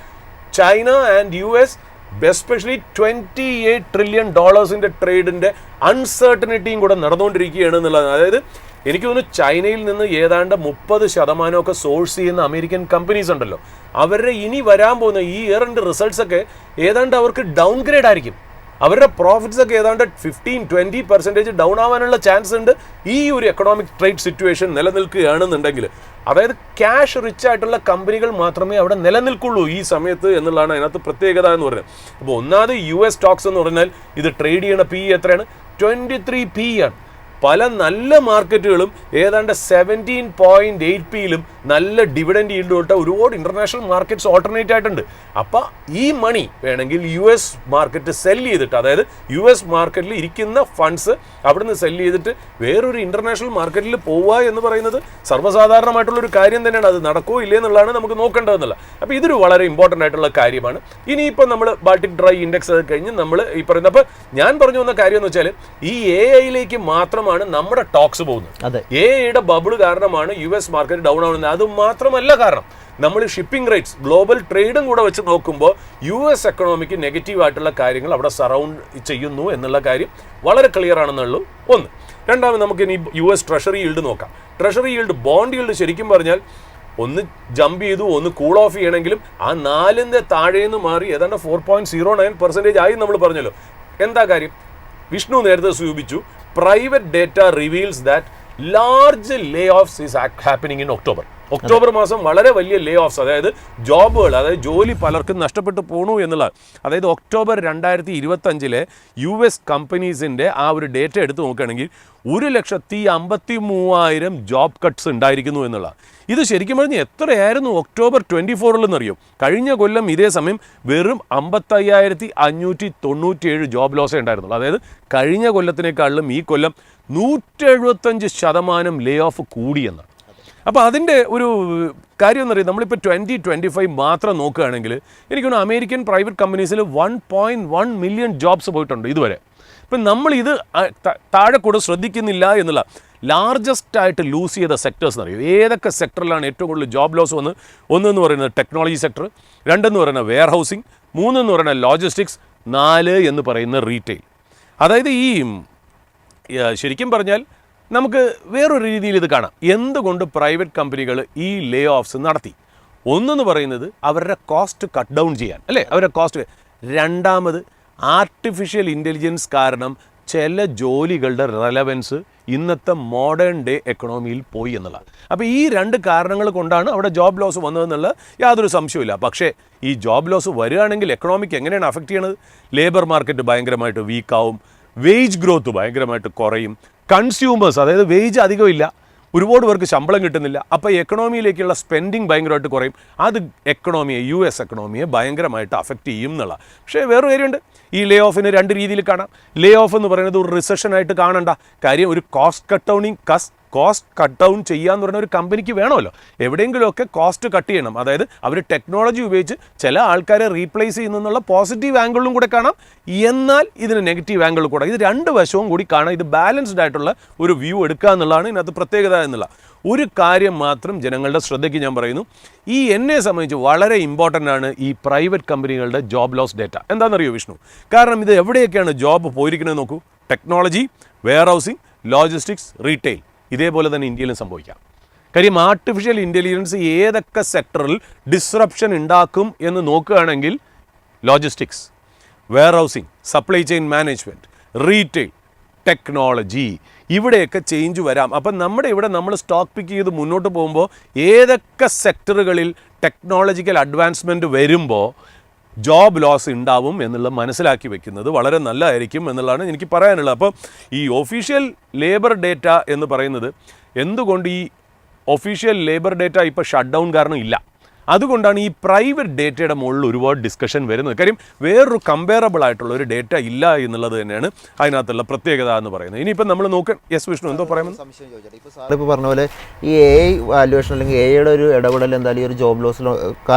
China and US, especially $28 trillion ട്രേഡിൻ്റെ അൺസർട്ടനിറ്റിയും കൂടെ നടന്നുകൊണ്ടിരിക്കുകയാണ് എന്നുള്ളത്. അതായത് എനിക്ക് തോന്നുന്നു ചൈനയിൽ നിന്ന് ഏതാണ്ട് 30% സോഴ്സ് ചെയ്യുന്ന അമേരിക്കൻ കമ്പനീസ് ഉണ്ടല്ലോ, അവരുടെ ഇനി വരാൻ പോകുന്ന ഈ ഇയർ എൻഡ് റിസൾട്ട്സ് ഒക്കെ ഏതാണ്ട് അവർക്ക് ഡൗൺ ഗ്രേഡ് ആയിരിക്കും. അവരുടെ പ്രോഫിറ്റ്സ് ഒക്കെ ഏതാണ്ട് 15-20% ഡൗൺ ആവാനുള്ള ചാൻസ് ഉണ്ട് ഈ ഒരു എക്കണോമിക് ട്രേഡ് സിറ്റുവേഷൻ നിലനിൽക്കുകയാണെന്നുണ്ടെങ്കിൽ. അതായത് ക്യാഷ് റിച്ച് ആയിട്ടുള്ള കമ്പനികൾ മാത്രമേ അവിടെ നിലനിൽക്കുള്ളൂ ഈ സമയത്ത് എന്നുള്ളതാണ് അതിനകത്ത് പ്രത്യേകത എന്ന് പറയുന്നത്. അപ്പോൾ ഒന്നാമത് US സ്റ്റോക്സ് എന്ന് പറഞ്ഞാൽ ഇത് ട്രേഡ് ചെയ്യണ PE എത്രയാണ്? 23 PE ആണ്. പല നല്ല മാർക്കറ്റുകളും ഏതാണ്ട് 17.8 നല്ല ഡിവിഡൻഡ് ഈൽഡ് തൊട്ട ഒരുപാട് ഇന്റർനാഷണൽ മാർക്കറ്റ്സ് ഓൾട്ടർനേറ്റ് ആയിട്ടുണ്ട്. അപ്പോൾ ഈ മണി വേണമെങ്കിൽ US മാർക്കറ്റ് സെല് ചെയ്തിട്ട്, അതായത് US മാർക്കറ്റിൽ ഇരിക്കുന്ന ഫണ്ട്സ് അവിടുന്ന് സെല് ചെയ്തിട്ട് വേറൊരു ഇന്റർനാഷണൽ മാർക്കറ്റിൽ പോവുക എന്ന് പറയുന്നത് സർവ്വസാധാരണമായിട്ടുള്ളൊരു കാര്യം തന്നെയാണ്. അത് നടക്കുമോ ഇല്ലേ എന്നുള്ളതാണ് നമുക്ക് നോക്കേണ്ടതെന്നുള്ള. അപ്പോൾ ഇതൊരു വളരെ ഇമ്പോർട്ടൻ്റ് ആയിട്ടുള്ള കാര്യമാണ്. ഇനിയിപ്പോൾ നമ്മൾ ബാൾട്ടിക് ഡ്രൈ ഇൻഡെക്സ് അത് കഴിഞ്ഞ് നമ്മൾ ഈ പറയുന്നത്, അപ്പോൾ ഞാൻ പറഞ്ഞു വന്ന കാര്യം എന്ന് വെച്ചാൽ ഈ AI മാത്രം നമ്മുടെ ടോക്സ് പോകുന്നത്. എയുടെ ബബിൾ കാരണമാണ് US മാർക്കറ്റ് ഡൗൺ ആവുന്നത്. അത് മാത്രമല്ല കാരണം, നമ്മൾ ഷിപ്പിംഗ് റേറ്റ്സ് ഗ്ലോബൽ ട്രേഡും കൂടെ വെച്ച് നോക്കുമ്പോൾ US എക്കണോമിക്ക് നെഗറ്റീവ് ആയിട്ടുള്ള കാര്യങ്ങൾ അവിടെ സറൗണ്ട് ചെയ്യുന്നു എന്നുള്ള കാര്യം വളരെ ക്ലിയർ ആണെന്നുള്ളൂ ഒന്ന്. രണ്ടാമത് നമുക്ക് ഇനി US ട്രഷറി ഈൽഡ് നോക്കാം. ട്രഷറി ഈൽഡ്, ബോണ്ട് ഈൽഡ് ശരിക്കും പറഞ്ഞാൽ ഒന്ന് ജമ്പ് ചെയ്തു, ഒന്ന് കൂൾ ഓഫ് ചെയ്യണമെങ്കിലും ആ 4ന്റെ താഴേന്ന് മാറി ഏതാണ്ട് 4.09% ആയി നമ്മൾ പറഞ്ഞല്ലോ. എന്താ കാര്യം? വിഷ്ണു നേരത്തെ സൂചിപ്പിച്ചു, private data reveals that large layoffs is happening in October. October മാസം വളരെ വലിയ ലേ ഓഫ്സ്, അതായത് ജോബുകൾ, അതായത് ജോലി പലർക്കും നഷ്ടപ്പെട്ടു പോണു എന്നുള്ളത്. അതായത് ഒക്ടോബർ 2025 US കമ്പനീസിൻ്റെ ആ ഒരു ഡേറ്റ എടുത്ത് നോക്കുകയാണെങ്കിൽ 1,53,000 ജോബ് കട്ട്സ് ഉണ്ടായിരിക്കുന്നു എന്നുള്ള. ഇത് ശരിക്കും പറഞ്ഞാൽ എത്രയായിരുന്നു ഒക്ടോബർ 24 എന്നറിയോ? കഴിഞ്ഞ കൊല്ലം ഇതേ സമയം വെറും 55,597 ജോബ് ലോസേ ഉണ്ടായിരുന്നുള്ളൂ. അതായത് കഴിഞ്ഞ കൊല്ലത്തിനേക്കാളും ഈ കൊല്ലം 175% ലേ ഓഫ് കൂടിയെന്നാണ്. അപ്പോൾ അതിൻ്റെ ഒരു കാര്യം എന്ന് പറയുന്നത്, നമ്മളിപ്പോൾ 2025 മാത്രം നോക്കുകയാണെങ്കിൽ എനിക്കൊന്ന് അമേരിക്കൻ പ്രൈവറ്റ് കമ്പനീസിൽ 1.1 മില്യൺ ജോബ്സ് പോയിട്ടുണ്ട് ഇതുവരെ. ഇപ്പം നമ്മളിത് താഴെ കൂടെ ശ്രദ്ധിക്കുന്നില്ല എന്നുള്ള. ലാർജസ്റ്റ് ആയിട്ട് ലൂസ് ചെയ്ത സെക്ടേഴ്സ് എന്നറിയും ഏതൊക്കെ സെക്ടറിലാണ് ഏറ്റവും കൂടുതൽ ജോബ് ലോസ് വന്ന്? ഒന്നെന്ന് പറയുന്നത് ടെക്നോളജി സെക്ടർ, രണ്ടെന്ന് പറയുന്നത് വെയർ ഹൗസിംഗ്, മൂന്നെന്ന് പറയുന്നത് ലോജിസ്റ്റിക്സ്, 4 എന്ന് പറയുന്ന റീറ്റെയിൽ. അതായത് ഈ ശരിക്കും പറഞ്ഞാൽ നമുക്ക് വേറൊരു രീതിയിൽ ഇത് കാണാം. എന്തുകൊണ്ട് പ്രൈവറ്റ് കമ്പനികൾ ഈ ലേ ഓഫ്സ് നടത്തി? ഒന്നെന്ന് പറയുന്നത് അവരുടെ കോസ്റ്റ് കട്ട് ഡൗൺ ചെയ്യാൻ, അല്ലേ? അവരുടെ കോസ്റ്റ്. രണ്ടാമത് ആർട്ടിഫിഷ്യൽ ഇൻ്റലിജൻസ് കാരണം ചില ജോലികളുടെ റെലവൻസ് ഇന്നത്തെ മോഡേൺ ഡേ എക്കണോമിയിൽ പോയി എന്നുള്ളതാണ്. അപ്പോൾ ഈ 2 കാരണങ്ങൾ കൊണ്ടാണ് അവിടെ ജോബ് ലോസ് വന്നതെന്നുള്ള യാതൊരു സംശയമില്ല. പക്ഷേ ഈ ജോബ് ലോസ് വരികയാണെങ്കിൽ എക്കണോമിക്ക് എങ്ങനെയാണ് അഫക്റ്റ് ചെയ്യണത്? ലേബർ മാർക്കറ്റ് ഭയങ്കരമായിട്ട് വീക്കാവും, വേജ് ഗ്രോത്ത് ഭയങ്കരമായിട്ട് കുറയും, കൺസ്യൂമേഴ്സ്, അതായത് വേജ് അധികമില്ല, ഒരുപാട് പേർക്ക് ശമ്പളം കിട്ടുന്നില്ല, അപ്പോൾ എക്കണോമിയിലേക്കുള്ള സ്പെൻഡിങ് ഭയങ്കരമായിട്ട് കുറയും. അത് എക്കണോമിയെ, US എക്കണോമിയെ ഭയങ്കരമായിട്ട് അഫക്റ്റ് ചെയ്യും എന്നുള്ള. പക്ഷേ വേറൊരു കാര്യമുണ്ട്, ഈ ലേ ഓഫിന് 2 രീതിയിൽ കാണാം. ലേ ഓഫ് എന്ന് പറയുന്നത് ഒരു റിസഷനായിട്ട് കാണണ്ട. കാര്യം ഒരു കോസ്റ്റ് കട്ട് ഡൗൺ ചെയ്യാന്ന് പറഞ്ഞ ഒരു കമ്പനിക്ക് വേണമല്ലോ. എവിടെയെങ്കിലുമൊക്കെ കോസ്റ്റ് കട്ട് ചെയ്യണം. അതായത് അവർ ടെക്നോളജി ഉപയോഗിച്ച് ചില ആൾക്കാരെ റീപ്ലേസ് ചെയ്യുന്നുള്ള പോസിറ്റീവ് ആംഗിളും കൂടെ കാണാം, എന്നാൽ ഇതിന് നെഗറ്റീവ് ആംഗിൾ കൂടെ. ഇത് 2 വശവും കൂടി കാണാം. ഇത് ബാലൻസ്ഡ് ആയിട്ടുള്ള ഒരു വ്യൂ എടുക്കുക എന്നുള്ളതാണ് ഇതിനകത്ത് പ്രത്യേകത എന്നുള്ള. ഒരു കാര്യം മാത്രം ജനങ്ങളുടെ ശ്രദ്ധയ്ക്ക് ഞാൻ പറയുന്നു, ഈ എന്നെ സംബന്ധിച്ച് വളരെ ഇമ്പോർട്ടൻ്റ് ആണ് ഈ പ്രൈവറ്റ് കമ്പനികളുടെ ജോബ് ലോസ് ഡേറ്റ. എന്താണെന്നറിയോ വിഷ്ണു? കാരണം ഇത് എവിടെയൊക്കെയാണ് ജോബ് പോയിരിക്കുന്നത് നോക്കൂ. Technology, warehousing, logistics, retail. ഇതേപോലെ തന്നെ ഇന്ത്യയിലും സംഭവിക്കാം. കാര്യം ആർട്ടിഫിഷ്യൽ ഇൻ്റലിജൻസ് ഏതൊക്കെ സെക്ടറിൽ ഡിസ്റപ്ഷൻ ഉണ്ടാക്കും എന്ന് നോക്കുകയാണെങ്കിൽ logistics, warehousing, supply chain management, retail, technology, ഇവിടെയൊക്കെ ചേഞ്ച് വരാം. അപ്പം നമ്മുടെ ഇവിടെ നമ്മൾ സ്റ്റോക്ക് പിക്ക് ചെയ്ത് മുന്നോട്ട് പോകുമ്പോൾ ഏതൊക്കെ സെക്ടറുകളിൽ ടെക്നോളജിക്കൽ അഡ്വാൻസ്മെൻറ്റ് വരുമ്പോൾ ജോബ് ലോസ് ഉണ്ടാവും എന്നുള്ളത് മനസ്സിലാക്കി വെക്കുന്നത് വളരെ നല്ലതായിരിക്കും എന്നുള്ളതാണ് എനിക്ക് പറയാനുള്ളത്. അപ്പോൾ ഈ ഒഫീഷ്യൽ ലേബർ ഡേറ്റ എന്ന് പറയുന്നത്, എന്തുകൊണ്ട് ഈ ഒഫീഷ്യൽ ലേബർ ഡേറ്റ ഇപ്പോൾ ഷട്ട് ഡൗൺ കാരണം ഇല്ല, അതുകൊണ്ടാണ് ഈ പ്രൈവറ്റ് ഡേറ്റയുടെ മുകളിൽ ഒരുപാട് ഡിസ്കഷൻ വരുന്നത്. കാര്യം വേറൊരു കമ്പയറബിൾ ആയിട്ടുള്ള ഒരു ഡേറ്റ ഇല്ല എന്നുള്ളത് തന്നെയാണ് അതിനകത്തുള്ള പ്രത്യേകത എന്ന് പറയുന്നത്. ഇനിയിപ്പോൾ നമ്മൾ നോക്കാൻ, യെസ് വിഷ്ണു എന്തോ പറയുന്നത്?
സംശയം ചോദിച്ചോട്ടെ. ഇപ്പോൾ സാർ ഇപ്പോൾ പറഞ്ഞ പോലെ ഈ AI വാല്യുവേഷൻ അല്ലെങ്കിൽ AIയുടെ ഒരു ഇടപെടൽ എന്തായാലും ഈ ഒരു ജോബ് ലോസിൽ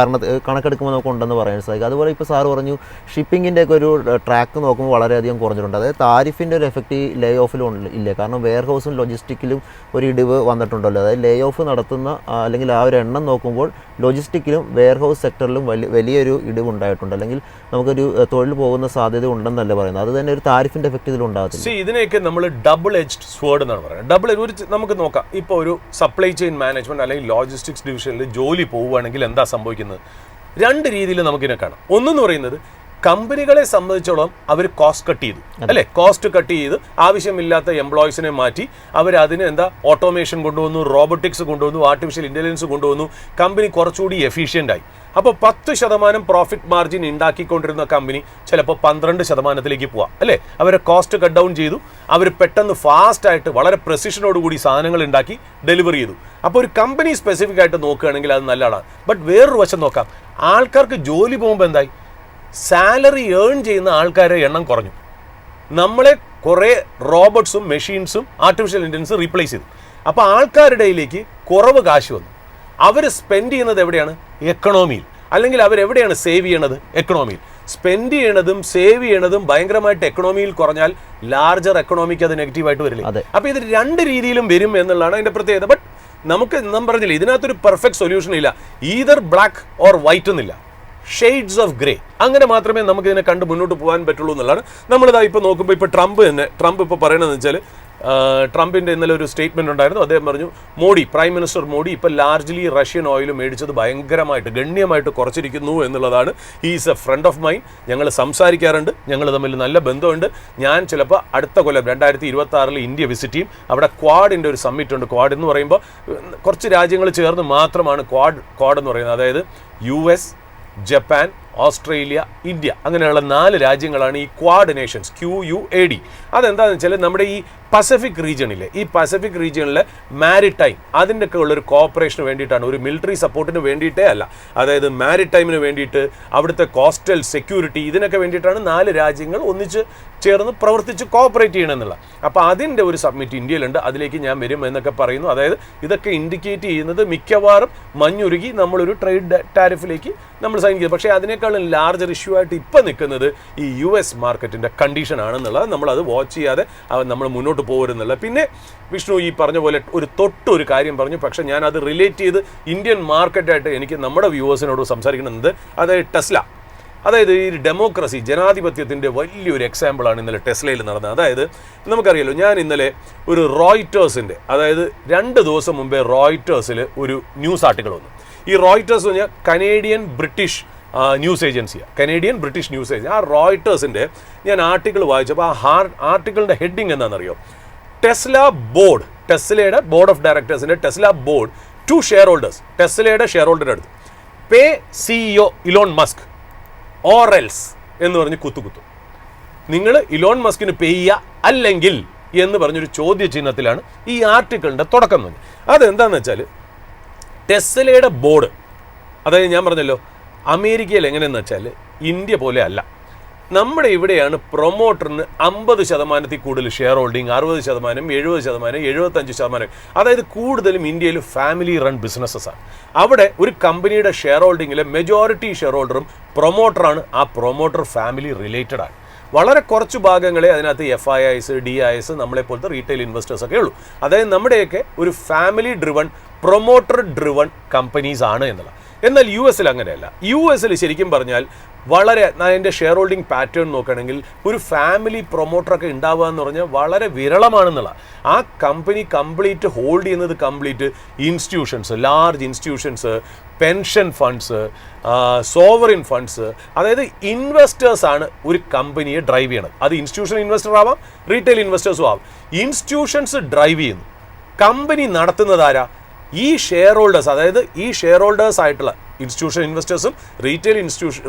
കണക്കെടുക്കുമ്പോൾ നമുക്ക് ഉണ്ടെന്ന് പറയാൻ സാധിക്കും. അതുപോലെ ഇപ്പോൾ സാർ പറഞ്ഞു ഷിപ്പിങ്ങിൻ്റെ ഒക്കെ ഒരു ട്രാക്ക് നോക്കുമ്പോൾ വളരെയധികം കുറഞ്ഞിട്ടുണ്ട്. അതായത് താരിഫിൻ്റെ ഒരു എഫക്റ്റ് ഈ ലേ ഓഫിലും ഇല്ല. കാരണം വെയർ ഹൗസും ലോജിസ്റ്റിക്കിലും ഒരു ഇടിവ് വന്നിട്ടുണ്ടല്ലോ. അതായത് ലേ ഓഫ് നടത്തുന്ന അല്ലെങ്കിൽ ആ ഒരു എണ്ണം നോക്കുമ്പോൾ ലോജിസ്റ്റിക്കിലും വെയർ ഹൗസ് സെക്ടറിലും വലിയൊരു ഇടിവുണ്ടായിട്ടുണ്ട്. അല്ലെങ്കിൽ നമുക്കൊരു തൊഴിൽ പോകുന്ന സാധ്യത ഉണ്ടെന്നല്ല പറയുന്നത്. അത് തന്നെ ഒരു താരിഫിൻ്റെ എഫക്റ്റ് ഇതിലുണ്ടാകത്തില്ല.
ഇതിനെയൊക്കെ നമ്മൾ ഡബിൾ എഡ്ജ്ഡ് സ്വേർഡ് എന്നാണ് പറയുന്നത്. നമുക്ക് നോക്കാം, ഇപ്പോൾ ഒരു സപ്ലൈ ചെയിൻ മാനേജ്മെന്റ് അല്ലെങ്കിൽ ലോജിസ്റ്റിക്സ് ഡിവിഷനിൽ ജോലി പോവുകയാണെങ്കിൽ എന്താ സംഭവിക്കുന്നത്? 2 രീതിയിൽ നമുക്കിതിനെ കാണാം. ഒന്നെന്ന് പറയുന്നത് കമ്പനികളെ സംബന്ധിച്ചോളം അവർ കോസ്റ്റ് കട്ട് ചെയ്തു, അല്ലേ? കോസ്റ്റ് കട്ട് ചെയ്ത് ആവശ്യമില്ലാത്ത എംപ്ലോയീസിനെ മാറ്റി അവരതിന് ഓട്ടോമേഷൻ കൊണ്ടുവന്നു, റോബോട്ടിക്സ് കൊണ്ടുവന്നു, ആർട്ടിഫിഷ്യൽ ഇൻ്റലിജൻസ് കൊണ്ടുവന്നു. കമ്പനി കുറച്ചുകൂടി എഫിഷ്യൻ്റ് ആയി. അപ്പോൾ 10% പ്രോഫിറ്റ് മാർജിൻ ഉണ്ടാക്കിക്കൊണ്ടിരുന്ന കമ്പനി ചിലപ്പോൾ 12% പോവാം, അല്ലേ? അവരെ കോസ്റ്റ് കട്ട് ഡൗൺ ചെയ്തു. അവർ പെട്ടെന്ന് ഫാസ്റ്റായിട്ട് വളരെ പ്രെസിഷനോടുകൂടി സാധനങ്ങൾ ഉണ്ടാക്കി ഡെലിവറി ചെയ്തു. അപ്പോൾ ഒരു കമ്പനി സ്പെസിഫിക് ആയിട്ട് നോക്കുകയാണെങ്കിൽ അത് നല്ലതാണ്. ബട്ട് വേറൊരു വശം നോക്കാം, ആൾക്കാർക്ക് ജോലി പോകുമ്പോൾ എന്തായി? സാലറി ഏൺ ചെയ്യുന്ന ആൾക്കാരുടെ എണ്ണം കുറഞ്ഞു. നമ്മളെ കുറേ റോബോട്ട്സും മെഷീൻസും ആർട്ടിഫിഷ്യൽ ഇൻ്റലിജൻസും റീപ്ലേസ് ചെയ്തു. അപ്പോൾ ആൾക്കാരുടെ ഇടയിലേക്ക് കുറവ് കാശ് വന്നു. അവർ സ്പെൻഡ് ചെയ്യുന്നത് എവിടെയാണ്? എക്കണോമിയിൽ. അല്ലെങ്കിൽ അവരെവിടെയാണ് സേവ് ചെയ്യണത്? എക്കണോമിയിൽ. സ്പെൻഡ് ചെയ്യണതും സേവ് ചെയ്യണതും ഭയങ്കരമായിട്ട് എക്കണോമിയിൽ കുറഞ്ഞാൽ ലാർജർ എക്കണോമിക്ക് അത് നെഗറ്റീവായിട്ട് വരില്ലേ? അപ്പോൾ ഇത് 2 രീതിയിലും വരും എന്നുള്ളതാണ് അതിൻ്റെ പ്രത്യേകത. ബട്ട് നമുക്ക് നാം പറഞ്ഞില്ല, ഇതിനകത്തൊരു പെർഫെക്റ്റ് സൊല്യൂഷൻ ഇല്ല. ഈതർ ബ്ലാക്ക് ഓർ വൈറ്റ് എന്നില്ല, ഷെയ്ഡ്സ് ഓഫ് ഗ്രേ. അങ്ങനെ മാത്രമേ നമുക്ക് ഇതിനെ കണ്ട് മുന്നോട്ട് പോകാൻ പറ്റുള്ളൂ എന്നുള്ളതാണ്. നമ്മളിതാ ഇപ്പോൾ നോക്കുമ്പോൾ ഇപ്പോൾ ട്രംപ് ഇപ്പോൾ പറയണതെന്ന് വെച്ചാൽ ട്രംപിൻ്റെ ഇന്നലെ ഒരു സ്റ്റേറ്റ്മെൻറ്റ് ഉണ്ടായിരുന്നു. അദ്ദേഹം പറഞ്ഞു മോഡി, പ്രൈം മിനിസ്റ്റർ മോഡി ഇപ്പോൾ ലാർജ്ലി റഷ്യൻ ഓയിൽ മേടിച്ചത് ഭയങ്കരമായിട്ട് ഗണ്യമായിട്ട് കുറച്ചിരിക്കുന്നു എന്നുള്ളതാണ്. He is a friend of mine. ഞങ്ങൾ സംസാരിക്കാറുണ്ട്, ഞങ്ങൾ തമ്മിൽ നല്ല ബന്ധമുണ്ട്. ഞാൻ ചിലപ്പോൾ അടുത്ത കൊല്ലം 2026 ഇന്ത്യ വിസിറ്റ് ചെയ്യും. അവിടെ ക്വാഡിൻ്റെ ഒരു സമ്മിറ്റ് ഉണ്ട്. ക്വാഡ് എന്ന് പറയുമ്പോൾ കുറച്ച് രാജ്യങ്ങൾ ചേർന്ന് മാത്രമാണ് ക്വാഡ് എന്ന് പറയുന്നത്. അതായത് US, ജപ്പാൻ, ഓസ്ട്രേലിയ, ഇന്ത്യ, അങ്ങനെയുള്ള 4 രാജ്യങ്ങളാണ് ഈ ക്വാഡ് നേഷൻസ്, QUAD. അതെന്താണെന്ന് വെച്ചാൽ നമ്മുടെ ഈ പസഫിക് റീജിയണിലെ മാരിടൈം അതിൻ്റെയൊക്കെ ഉള്ളൊരു കോപ്പറേഷന് വേണ്ടിയിട്ടാണ്, ഒരു മിലിറ്ററി സപ്പോർട്ടിന് വേണ്ടിയിട്ടേ അല്ല. അതായത് മാരിടൈമിന് വേണ്ടിയിട്ട്, അവിടുത്തെ കോസ്റ്റൽ സെക്യൂരിറ്റി, ഇതിനൊക്കെ വേണ്ടിയിട്ടാണ് 4 രാജ്യങ്ങൾ ഒന്നിച്ച് ചേർന്ന് പ്രവർത്തിച്ച് കോപ്പറേറ്റ് ചെയ്യണമെന്നുള്ള. അപ്പോൾ അതിൻ്റെ ഒരു സബ്മിറ്റ് ഇന്ത്യയിലുണ്ട്, അതിലേക്ക് ഞാൻ വരും എന്നൊക്കെ പറയുന്നു. അതായത് ഇതൊക്കെ ഇൻഡിക്കേറ്റ് ചെയ്യുന്നത് മിക്കവാറും മഞ്ഞുരുകി നമ്മളൊരു ട്രേഡ് ടാരിഫിലേക്ക് നമ്മൾ സൈൻ ചെയ്തു. പക്ഷേ അതിനേക്കാളും ലാർജർ ഇഷ്യൂ ആയിട്ട് ഇപ്പം നിൽക്കുന്നത് ഈ US മാർക്കറ്റിൻ്റെ കണ്ടീഷൻ ആണെന്നുള്ളത്. നമ്മളത് വാച്ച് ചെയ്യാതെ നമ്മൾ മുന്നോട്ട് പോരുന്നില്ല. പിന്നെ വിഷ്ണു ഈ പറഞ്ഞ പോലെ ഒരു കാര്യം പറഞ്ഞു, പക്ഷേ ഞാൻ അത് റിലേറ്റ് ചെയ്ത് ഇന്ത്യൻ മാർക്കറ്റായിട്ട് എനിക്ക് നമ്മുടെ വ്യൂവേഴ്സിനോട് സംസാരിക്കുന്നത്, അതായത് ടെസ്ല. അതായത് ഈ ഡെമോക്രസി, ജനാധിപത്യത്തിൻ്റെ വലിയൊരു എക്സാമ്പിളാണ് ഇന്നലെ ടെസ്ലയിൽ നടന്നത്. അതായത് നമുക്കറിയാലോ, ഞാൻ ഇന്നലെ ഒരു റോയിറ്റേഴ്സിൻ്റെ, അതായത് 2 ദിവസം മുമ്പേ റോയിറ്റേഴ്സിൽ ഒരു ന്യൂസ് ആർട്ടിക്കിൾ വന്നു. ഈ റോയിറ്റേഴ്സ് എന്ന് പറഞ്ഞാൽ കനേഡിയൻ ബ്രിട്ടീഷ് ന്യൂസ് ഏജൻസി. ആ റോയിറ്റേഴ്സിൻ്റെ ഞാൻ ആർട്ടിക്കിൾ വായിച്ചപ്പോൾ ആ ആർട്ടിക്കിളിൻ്റെ ഹെഡിങ് എന്താണെന്നറിയോ? ടെസ്ലയുടെ ബോർഡ് ഓഫ് ഡയറക്ടേഴ്സിൻ്റെ Tesla board to shareholders, ടെസ്ലയുടെ ഷെയർ ഹോൾഡറുടെ അടുത്ത് pay CEO Elon Musk or else എന്ന് പറഞ്ഞ് കുത്തുകുത്തു. നിങ്ങൾ ഇലോൺ മസ്കിന് പേ ചെയ്യുക അല്ലെങ്കിൽ എന്ന് പറഞ്ഞൊരു ചോദ്യചിഹ്നത്തിലാണ് ഈ ആർട്ടിക്കിളിൻ്റെ തുടക്കം തന്നെ. അതെന്താണെന്ന് വെച്ചാൽ ടെസ്ലയുടെ ബോർഡ്, അതായത് ഞാൻ പറഞ്ഞല്ലോ അമേരിക്കയിൽ എങ്ങനെയെന്ന് വെച്ചാൽ ഇന്ത്യ പോലെ അല്ല. നമ്മുടെ ഇവിടെയാണ് പ്രൊമോട്ടറിന് 50% കൂടുതൽ ഷെയർ ഹോൾഡിങ്, 60%, 70%, 75%. അതായത് കൂടുതലും ഇന്ത്യയിൽ ഫാമിലി റൺ ബിസിനസ്സസ് ആണ്. അവിടെ ഒരു കമ്പനിയുടെ ഷെയർ ഹോൾഡിങ്ങിലെ മെജോറിറ്റി ഷെയർ ഹോൾഡറും പ്രൊമോട്ടറാണ്. ആ പ്രൊമോട്ടർ ഫാമിലി റിലേറ്റഡ് ആണ്. വളരെ കുറച്ച് ഭാഗങ്ങളെ അതിനകത്ത് FIIs, DIs, നമ്മളെപ്പോലത്തെ റീറ്റെയിൽ ഇൻവെസ്റ്റേഴ്സൊക്കെ ഉള്ളൂ. അതായത് നമ്മുടെയൊക്കെ ഒരു family driven, promoter driven companies ആണ് എന്നുള്ളത്. എന്നാൽ US അങ്ങനെയല്ല. US ശരിക്കും പറഞ്ഞാൽ വളരെ, അതിൻ്റെ ഷെയർ ഹോൾഡിംഗ് പാറ്റേൺ നോക്കുകയാണെങ്കിൽ ഒരു ഫാമിലി പ്രൊമോട്ടറൊക്കെ ഉണ്ടാവുക എന്ന് പറഞ്ഞാൽ വളരെ വിരളമാണെന്നുള്ള. ആ കമ്പനി കംപ്ലീറ്റ് ഹോൾഡ് ചെയ്യുന്നത് complete institutions, large institutions, pension funds, sovereign funds, അതായത് ഇൻവെസ്റ്റേഴ്സാണ് ഒരു കമ്പനിയെ ഡ്രൈവ് ചെയ്യണത്. അത് ഇൻസ്റ്റിറ്റ്യൂഷൻ ഇൻവെസ്റ്റർ ആവാം, റീറ്റെയിൽ ഇൻവെസ്റ്റേഴ്സും ആവാം. ഇൻസ്റ്റിറ്റ്യൂഷൻസ് ഡ്രൈവ് ചെയ്യുന്നു, കമ്പനി നടത്തുന്നതാരാ? ഈ ഷെയർ ഹോൾഡേഴ്സ്, അതായത് ഈ ഷെയർ ഹോൾഡേഴ്സ് ആയിട്ടുള്ള ഇൻസ്റ്റിറ്റ്യൂഷൻ ഇൻവെസ്റ്റേഴ്സും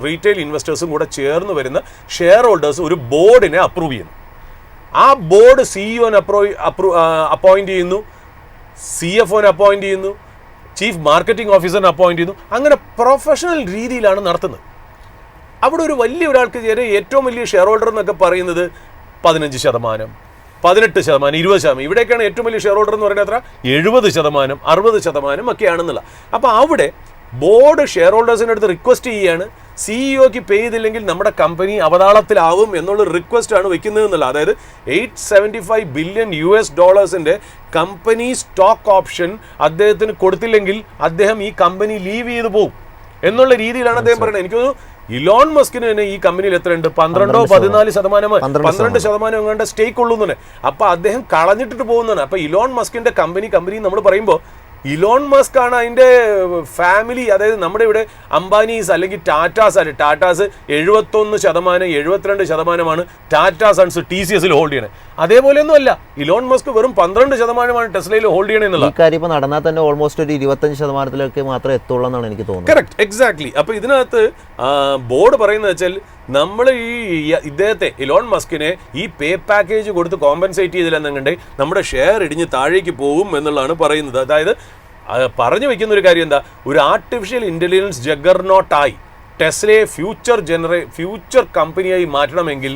റീറ്റെയിൽ ഇൻവെസ്റ്റേഴ്സും കൂടെ ചേർന്ന് വരുന്ന ഷെയർ ഹോൾഡേഴ്സ് ഒരു ബോർഡിനെ അപ്രൂവ് ചെയ്യുന്നു. ആ ബോർഡ് CEOനെ അപ്പോയിന്റ് ചെയ്യുന്നു, CFOനെ അപ്പോയിന്റ് ചെയ്യുന്നു, ചീഫ് മാർക്കറ്റിംഗ് ഓഫീസറിനെ അപ്പോയിന്റ് ചെയ്യുന്നു. അങ്ങനെ പ്രൊഫഷണൽ രീതിയിലാണ് നടത്തുന്നത്. അവിടെ ഒരു ഒരാൾക്ക് ചേരെ ഏറ്റവും വലിയ ഷെയർ ഹോൾഡർ എന്നൊക്കെ പറയുന്നത് 15%, 18%, 20%. ഇവിടേക്കാണ് ഏറ്റവും വലിയ ഷെയർ ഹോൾഡർ എന്ന് പറയുന്നത് എത്ര? 70%, 60% ഒക്കെയാണെന്നുള്ള. അപ്പോൾ അവിടെ ബോർഡ് ഷെയർ ഹോൾഡേഴ്സിൻ്റെ അടുത്ത് റിക്വസ്റ്റ് ചെയ്യുകയാണ്, സിഇഒക്ക് പേ ചെയ്തില്ലെങ്കിൽ നമ്മുടെ കമ്പനി അവതാളത്തിലാവും എന്നുള്ള റിക്വസ്റ്റ് ആണ് വെക്കുന്നത് എന്നുള്ള. അതായത് $875 ബില്യൺ കമ്പനി സ്റ്റോക്ക് ഓപ്ഷൻ അദ്ദേഹത്തിന് കൊടുത്തില്ലെങ്കിൽ അദ്ദേഹം ഈ കമ്പനി ലീവ് ചെയ്ത് പോകും എന്നുള്ള രീതിയിലാണ് അദ്ദേഹം പറയുന്നത്. എനിക്ക് തോന്നുന്നു ഇലോൺ മസ്കിന് തന്നെ ഈ കമ്പനിയിൽ എത്രയുണ്ട്? 12% എങ്ങാണ്ട് സ്റ്റേക്ക് ഉള്ളൂ തന്നെ. അപ്പൊ അദ്ദേഹം കളഞ്ഞിട്ടിട്ട് പോകുന്നതാണ്. അപ്പൊ ഇലോൺ മസ്കിന്റെ കമ്പനി നമ്മൾ പറയുമ്പോൾ ഇലോൺ മസ്ക് ആണ് അതിൻ്റെ ഫാമിലി. അതായത് നമ്മുടെ ഇവിടെ അംബാനീസ് അല്ലെങ്കിൽ ടാറ്റാസ് 71%, 72% ടാറ്റാ സൺസ് TCSൽ ഹോൾഡ് ചെയ്യണേ. അതേപോലെയൊന്നും അല്ല, ഇലോൺ മസ്ക് വെറും 12% ടെസ്ലയിൽ ഹോൾഡ് ചെയ്യണേ എന്നുള്ള
കാര്യം ഇപ്പോൾ നടന്നാൽ തന്നെ ഓൾമോസ്റ്റ് ഒരു 25% മാത്രമേ എത്തുള്ളൂ എന്നാണ് എനിക്ക് തോന്നുന്നത്.
Correct, exactly. അപ്പോൾ ഇതിനകത്ത് ബോർഡ് പറയുന്നത് വെച്ചാൽ നമ്മൾ ഇദ്ദേഹത്തെ ഇലോൺ മസ്കിനെ ഈ പേ പാക്കേജ് കൊടുത്ത് കോമ്പൻസേറ്റ് ചെയ്തില്ലെന്നുണ്ടെങ്കിൽ നമ്മുടെ ഷെയർ ഇടിഞ്ഞ് താഴേക്ക് പോകും എന്നുള്ളതാണ് പറയുന്നത്. അതായത് പറഞ്ഞു വെക്കുന്ന ഒരു കാര്യം എന്താ, ഒരു ആർട്ടിഫിഷ്യൽ ഇൻ്റലിജൻസ് ജഗർനോട്ടായി ടെസ്ലയെ ഫ്യൂച്ചർ കമ്പനിയായി മാറ്റണമെങ്കിൽ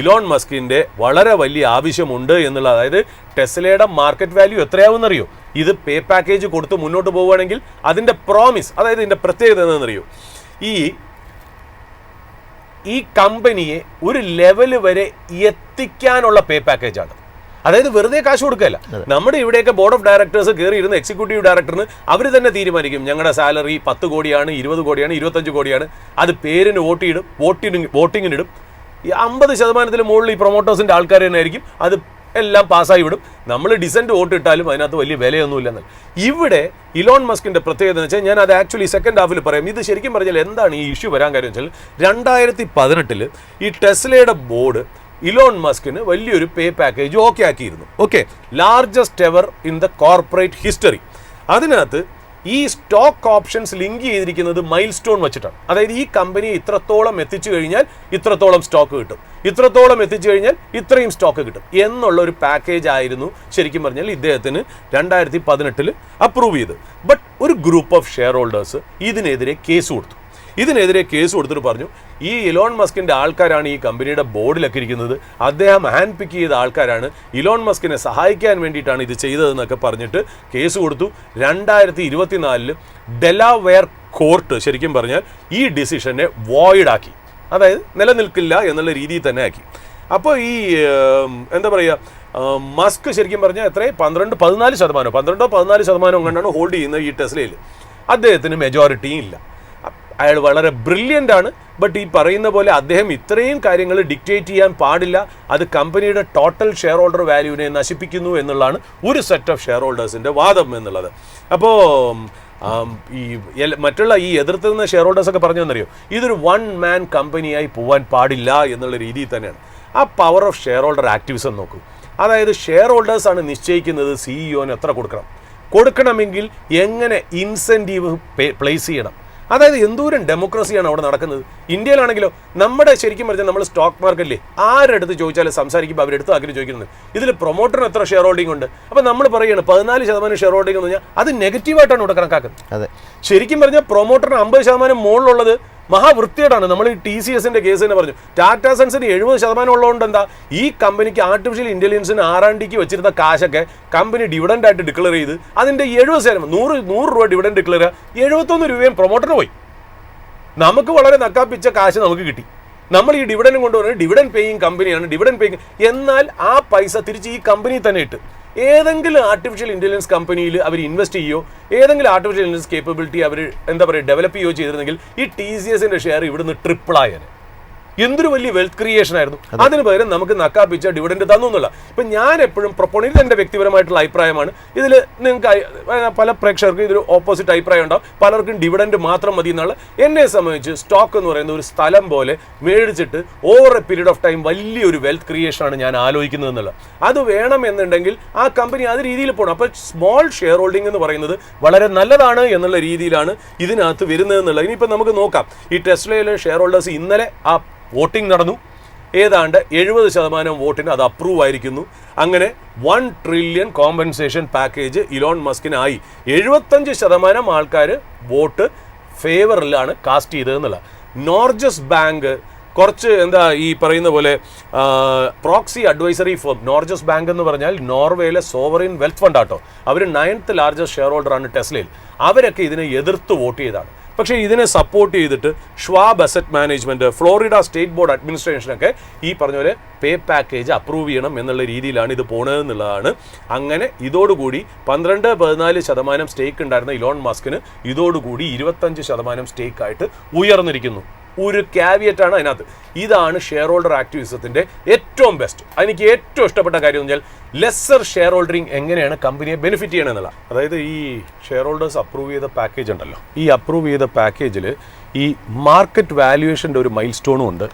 ഇലോൺ മസ്കിൻ്റെ വളരെ വലിയ ആവശ്യമുണ്ട് എന്നുള്ള. അതായത് ടെസ്ലയുടെ മാർക്കറ്റ് വാല്യൂ എത്രയാവുമെന്നറിയോ? ഇത് പേ പാക്കേജ് കൊടുത്ത് മുന്നോട്ട് പോവുകയാണെങ്കിൽ അതിൻ്റെ പ്രോമിസ്, അതായത് ഇതിൻ്റെ പ്രത്യേകത എന്താണെന്നറിയോ? ഈ കമ്പനിയെ ഒരു ലെവൽ വരെ എത്തിക്കാനുള്ള പേ പാക്കേജാണ്. അതായത് വെറുതെ കാശ് കൊടുക്കുകയല്ല. നമ്മുടെ ഇവിടെയൊക്കെ ബോർഡ് ഓഫ് ഡയറക്ടേഴ്സ് കയറി ഇരുന്ന് എക്സിക്യൂട്ടീവ് ഡയറക്ടറിന് അവർ തന്നെ തീരുമാനിക്കും ഞങ്ങളുടെ സാലറി 10 കോടിയാണ്, 20 കോടിയാണ്, 25 കോടിയാണ്. അത് പേരിന് വോട്ടിങ്ങിനിടും. ഈ 50% മുകളിൽ ഈ പ്രൊമോട്ടേഴ്സിൻ്റെ ആൾക്കാർ തന്നെ ആയിരിക്കും അത് എല്ലാം പാസ്സായി വിടും. നമ്മൾ ഡിസെൻറ്റ് വോട്ട് ഇട്ടാലും അതിനകത്ത് വലിയ വിലയൊന്നുമില്ലെന്ന്. ഇവിടെ ഇലോൺ മസ്കിൻ്റെ പ്രത്യേകത എന്ന് വെച്ചാൽ, ഞാൻ അത് ആക്ച്വലി സെക്കൻഡ് ഹാഫിൽ പറയാം. ഇത് ശരിക്കും പറഞ്ഞാൽ എന്താണ് ഈ ഇഷ്യൂ വരാൻ കാര്യം വെച്ചാൽ, 2018 ഈ ടെസ്ലയുടെ ബോർഡ് ഇലോൺ മസ്കിന് വലിയൊരു പേ പാക്കേജ് ഓക്കെ ആക്കിയിരുന്നു. Okay, largest ever in the corporate history. അതിനകത്ത് ഈ സ്റ്റോക്ക് ഓപ്ഷൻസ് ലിങ്ക് ചെയ്തിരിക്കുന്നത് മൈൽ സ്റ്റോൺ വെച്ചിട്ടാണ്. അതായത് ഈ കമ്പനി ഇത്രത്തോളം എത്തിച്ചു കഴിഞ്ഞാൽ ഇത്രത്തോളം സ്റ്റോക്ക് കിട്ടും, ഇത്രത്തോളം എത്തിച്ചു കഴിഞ്ഞാൽ ഇത്രയും സ്റ്റോക്ക് കിട്ടും എന്നുള്ള ഒരു പാക്കേജ് ആയിരുന്നു ശരിക്കും പറഞ്ഞാൽ ഇദ്ദേഹത്തിന് 2018 അപ്രൂവ് ചെയ്ത്. ബട്ട് ഒരു ഗ്രൂപ്പ് ഓഫ് ഷെയർ ഹോൾഡേഴ്സ് ഇതിനെതിരെ കേസ് കൊടുത്തു. കൊടുത്തിട്ട് പറഞ്ഞു, ഈ ഇലോൺ മസ്കിൻ്റെ ആൾക്കാരാണ് ഈ കമ്പനിയുടെ ബോർഡിലൊക്കെ ഇരിക്കുന്നത്, അദ്ദേഹം ഹാൻഡ് പിക്ക് ചെയ്ത ആൾക്കാരാണ്, ഇലോൺ മസ്കിനെ സഹായിക്കാൻ വേണ്ടിയിട്ടാണ് ഇത് ചെയ്തതെന്നൊക്കെ പറഞ്ഞിട്ട് കേസ് കൊടുത്തു. 2024 ഡെലാവെയർ കോർട്ട് ശരിക്കും പറഞ്ഞാൽ ഈ ഡിസിഷനെ വോയിഡ് ആക്കി, അതായത് നിലനിൽക്കില്ല എന്നുള്ള രീതിയിൽ തന്നെ ആക്കി. അപ്പോൾ ഈ എന്താ പറയുക, മസ്ക് ശരിക്കും പറഞ്ഞാൽ എത്രയും 12-14% കൊണ്ടാണ് ഹോൾഡ് ചെയ്യുന്നത് ഈ ടെസ്ലയിൽ. അദ്ദേഹത്തിന് മെജോറിറ്റിയും ഇല്ല. അയാൾ വളരെ ബ്രില്യൻ്റ് ആണ്. ബട്ട് ഈ പറയുന്ന പോലെ അദ്ദേഹം ഇത്രയും കാര്യങ്ങൾ ഡിക്റ്റേറ്റ് ചെയ്യാൻ പാടില്ല, അത് കമ്പനിയുടെ ടോട്ടൽ ഷെയർ ഹോൾഡർ വാല്യൂവിനെ നശിപ്പിക്കുന്നു എന്നുള്ളതാണ് ഒരു സെറ്റ് ഓഫ് ഷെയർ ഹോൾഡേഴ്സിൻ്റെ വാദം എന്നുള്ളത്. അപ്പോൾ ഈ മറ്റുള്ള ഈ എതിർത്തുന്ന ഷെയർ ഹോൾഡേഴ്സൊക്കെ പറഞ്ഞു എന്നറിയോ, ഇതൊരു വൺ മാൻ കമ്പനിയായി പോകാൻ പാടില്ല എന്നുള്ള രീതിയിൽ തന്നെയാണ്. ആ power of share holder activism നോക്കൂ. അതായത് ഷെയർ ഹോൾഡേഴ്സാണ് നിശ്ചയിക്കുന്നത് സിഇഒന് എത്ര കൊടുക്കണമെങ്കിൽ എങ്ങനെ ഇൻസെൻറ്റീവ് പ്ലേസ് ചെയ്യണം. അതായത് എന്തോരം ഡെമോക്രസിയാണ് അവിടെ നടക്കുന്നത്. ഇന്ത്യയിലാണെങ്കിലോ നമ്മുടെ ശരിക്കും പറഞ്ഞാൽ നമ്മൾ സ്റ്റോക്ക് മാർക്കറ്റിലെ ആരെടുത്ത് ചോദിച്ചാലും സംസാരിക്കുമ്പോൾ അവരെടുത്ത് ആക്കി ചോദിക്കുന്നത് ഇതിൽ പ്രൊമോട്ടറിന് എത്ര ഷെയർ ഹോൾഡിംഗ് ഉണ്ട്. അപ്പോൾ നമ്മൾ പറയുകയാണ് 14% ഷെയർ ഹോൾഡിംഗ് എന്ന് പറഞ്ഞാൽ അത് നെഗറ്റീവായിട്ടാണ് ഇവിടെ കണക്കാക്കുന്നത്.
അതെ,
ശരിക്കും പറഞ്ഞാൽ പ്രൊമോട്ടറിന് 50% മുകളിലുള്ളത് മഹാവൃത്തിയോടാണ്. നമ്മൾ ഈ TCSന്റെ കേസ് തന്നെ പറഞ്ഞു, ടാറ്റാ സൺസിന് 70% ഉള്ളതുകൊണ്ട് എന്താ, ഈ കമ്പനിക്ക് ആർട്ടിഫിഷ്യൽ ഇന്റലിജൻസിന് R&Dക്ക് വെച്ചിരുന്ന കാശൊക്കെ കമ്പനി ഡിവിഡൻഡ് ആയിട്ട് ഡിക്ലെയർ ചെയ്ത് അതിന്റെ 70% 100 രൂപ ഡിവിഡൻഡ് ഡിക്ലെയർ ചെയ്യുക, 71 രൂപയും പ്രൊമോട്ടറിന് പോയി. നമുക്ക് വളരെ നക്കാപ്പിച്ച കാശ് നമുക്ക് കിട്ടി. നമ്മൾ ഈ ഡിവിഡൻഡ് കൊണ്ടുവരുന്നത് ഡിവിഡൻഡ് പേയിങ് കമ്പനിയാണ്, ഡിവിഡൻഡ് പേയിങ്. എന്നാൽ ആ പൈസ തിരിച്ച് ഈ കമ്പനി തന്നെ ഇട്ട് ഏതെങ്കിലും ആർട്ടിഫിഷ്യൽ ഇന്റലിജൻസ് കമ്പനിയിൽ അവർ ഇൻവെസ്റ്റ് ചെയ്യുകയോ ഏതെങ്കിലും ആർട്ടിഫിഷ്യൽ ഇന്റലിജൻസ് കേപ്പബിലിറ്റി അവർ എന്താ പറയുക ഡെവലപ്പ് ചെയ്യുകയോ ചെയ്തിരുന്നെങ്കിൽ ഈ TCSന്റെ ഷെയർ ഇവിടുന്ന് ട്രിപ്പിളായേനെ. എന്തൊരു വലിയ വെൽത്ത് ക്രിയേഷൻ ആയിരുന്നു. അതിന് പകരം നമുക്ക് നക്കാപ്പിച്ച ഡിവിഡൻഡ് തന്നു എന്നുള്ള. ഇപ്പം ഞാൻ എപ്പോഴും പ്രൊപ്പോണന്റ്, എൻ്റെ വ്യക്തിപരമായിട്ടുള്ള അഭിപ്രായമാണ്. ഇതിൽ നിങ്ങൾക്ക് പല പ്രേക്ഷകർക്കും ഇതിൽ ഓപ്പോസിറ്റ് അഭിപ്രായം ഉണ്ടാവും, പലർക്കും ഡിവിഡൻഡ് മാത്രം മതി എന്നുള്ള. എന്നെ സംബന്ധിച്ച് സ്റ്റോക്ക് എന്ന് പറയുന്ന ഒരു സ്ഥലം പോലെ മേടിച്ചിട്ട് over A period of time വലിയൊരു വെൽത്ത് ക്രിയേഷനാണ് ഞാൻ ആലോചിക്കുന്നത് എന്നുള്ളത്. അത് വേണമെന്നുണ്ടെങ്കിൽ ആ കമ്പനി അത് രീതിയിൽ പോകണം. അപ്പോൾ സ്മോൾ ഷെയർ ഹോൾഡിംഗ് എന്ന് പറയുന്നത് വളരെ നല്ലതാണ് എന്നുള്ള രീതിയിലാണ് ഇതിനകത്ത് വരുന്നത് എന്നുള്ളത്. ഇനിയിപ്പോൾ നമുക്ക് നോക്കാം, ഈ ടെസ്ലയിലെ ഷെയർ ഹോൾഡേഴ്സ് ഇന്നലെ ആ വോട്ടിംഗ് നടന്നു. ഏതാണ്ട് 70% വോട്ടിന് അത് അപ്രൂവ് ആയിരിക്കുന്നു. അങ്ങനെ 1 ട്രില്യൺ കോമ്പൻസേഷൻ പാക്കേജ് ഇലോൺ മസ്കിനായി. 75% ആൾക്കാർ വോട്ട് ഫേവറിലാണ് കാസ്റ്റ് ചെയ്തതെന്നുള്ള. നോർജസ് ബാങ്ക് കുറച്ച് എന്താ ഈ പറയുന്ന പോലെ proxy advisory firm. Norges bank എന്ന് പറഞ്ഞാൽ നോർവേയിലെ സോവറിൻ വെൽത്ത് ഫണ്ട് ആട്ടോ. അവർ 9th ലാർജസ്റ്റ് ഷെയർ ഹോൾഡറാണ് ടെസ്ലയിൽ. അവരൊക്കെ ഇതിനെ എതിർത്ത് വോട്ട് ചെയ്താണ്. പക്ഷേ ഇതിനെ സപ്പോർട്ട് ചെയ്തിട്ട് Schwab asset management, Florida state board അഡ്മിനിസ്ട്രേഷനൊക്കെ ഈ പറഞ്ഞ പോലെ പേ പാക്കേജ് അപ്രൂവ് ചെയ്യണം എന്നുള്ള രീതിയിലാണ് ഇത് പോണതെന്നുള്ളതാണ്. അങ്ങനെ ഇതോടുകൂടി 12-14% സ്റ്റേക്ക് ഉണ്ടായിരുന്ന ഇലോൺ മസ്കിന് ഇതോടുകൂടി 25% സ്റ്റേക്കായിട്ട് ഉയർന്നിരിക്കുന്നു. ഒരു ക്യാവിയറ്റാണ് അതിനകത്ത്. ഇതാണ് ഷെയർ ഹോൾഡർ ആക്ടിവിസത്തിൻ്റെ ഏറ്റവും ബെസ്റ്റ്. എനിക്ക് ഏറ്റവും ഇഷ്ടപ്പെട്ട കാര്യം എന്ന് വെച്ചാൽ ലെസ്സർ ഷെയർ ഹോൾഡറിങ് എങ്ങനെയാണ് കമ്പനിയെ ബെനിഫിറ്റ് ചെയ്യണമെന്നുള്ള. അതായത് ഈ ഷെയർ ഹോൾഡേഴ്സ് അപ്രൂവ് ചെയ്ത പാക്കേജ് ഉണ്ടല്ലോ, ഈ അപ്രൂവ് ചെയ്ത പാക്കേജിൽ ഈ മാർക്കറ്റ് വാല്യുവേഷൻ്റെ ഒരു മൈൽ സ്റ്റോണും ഉണ്ട്,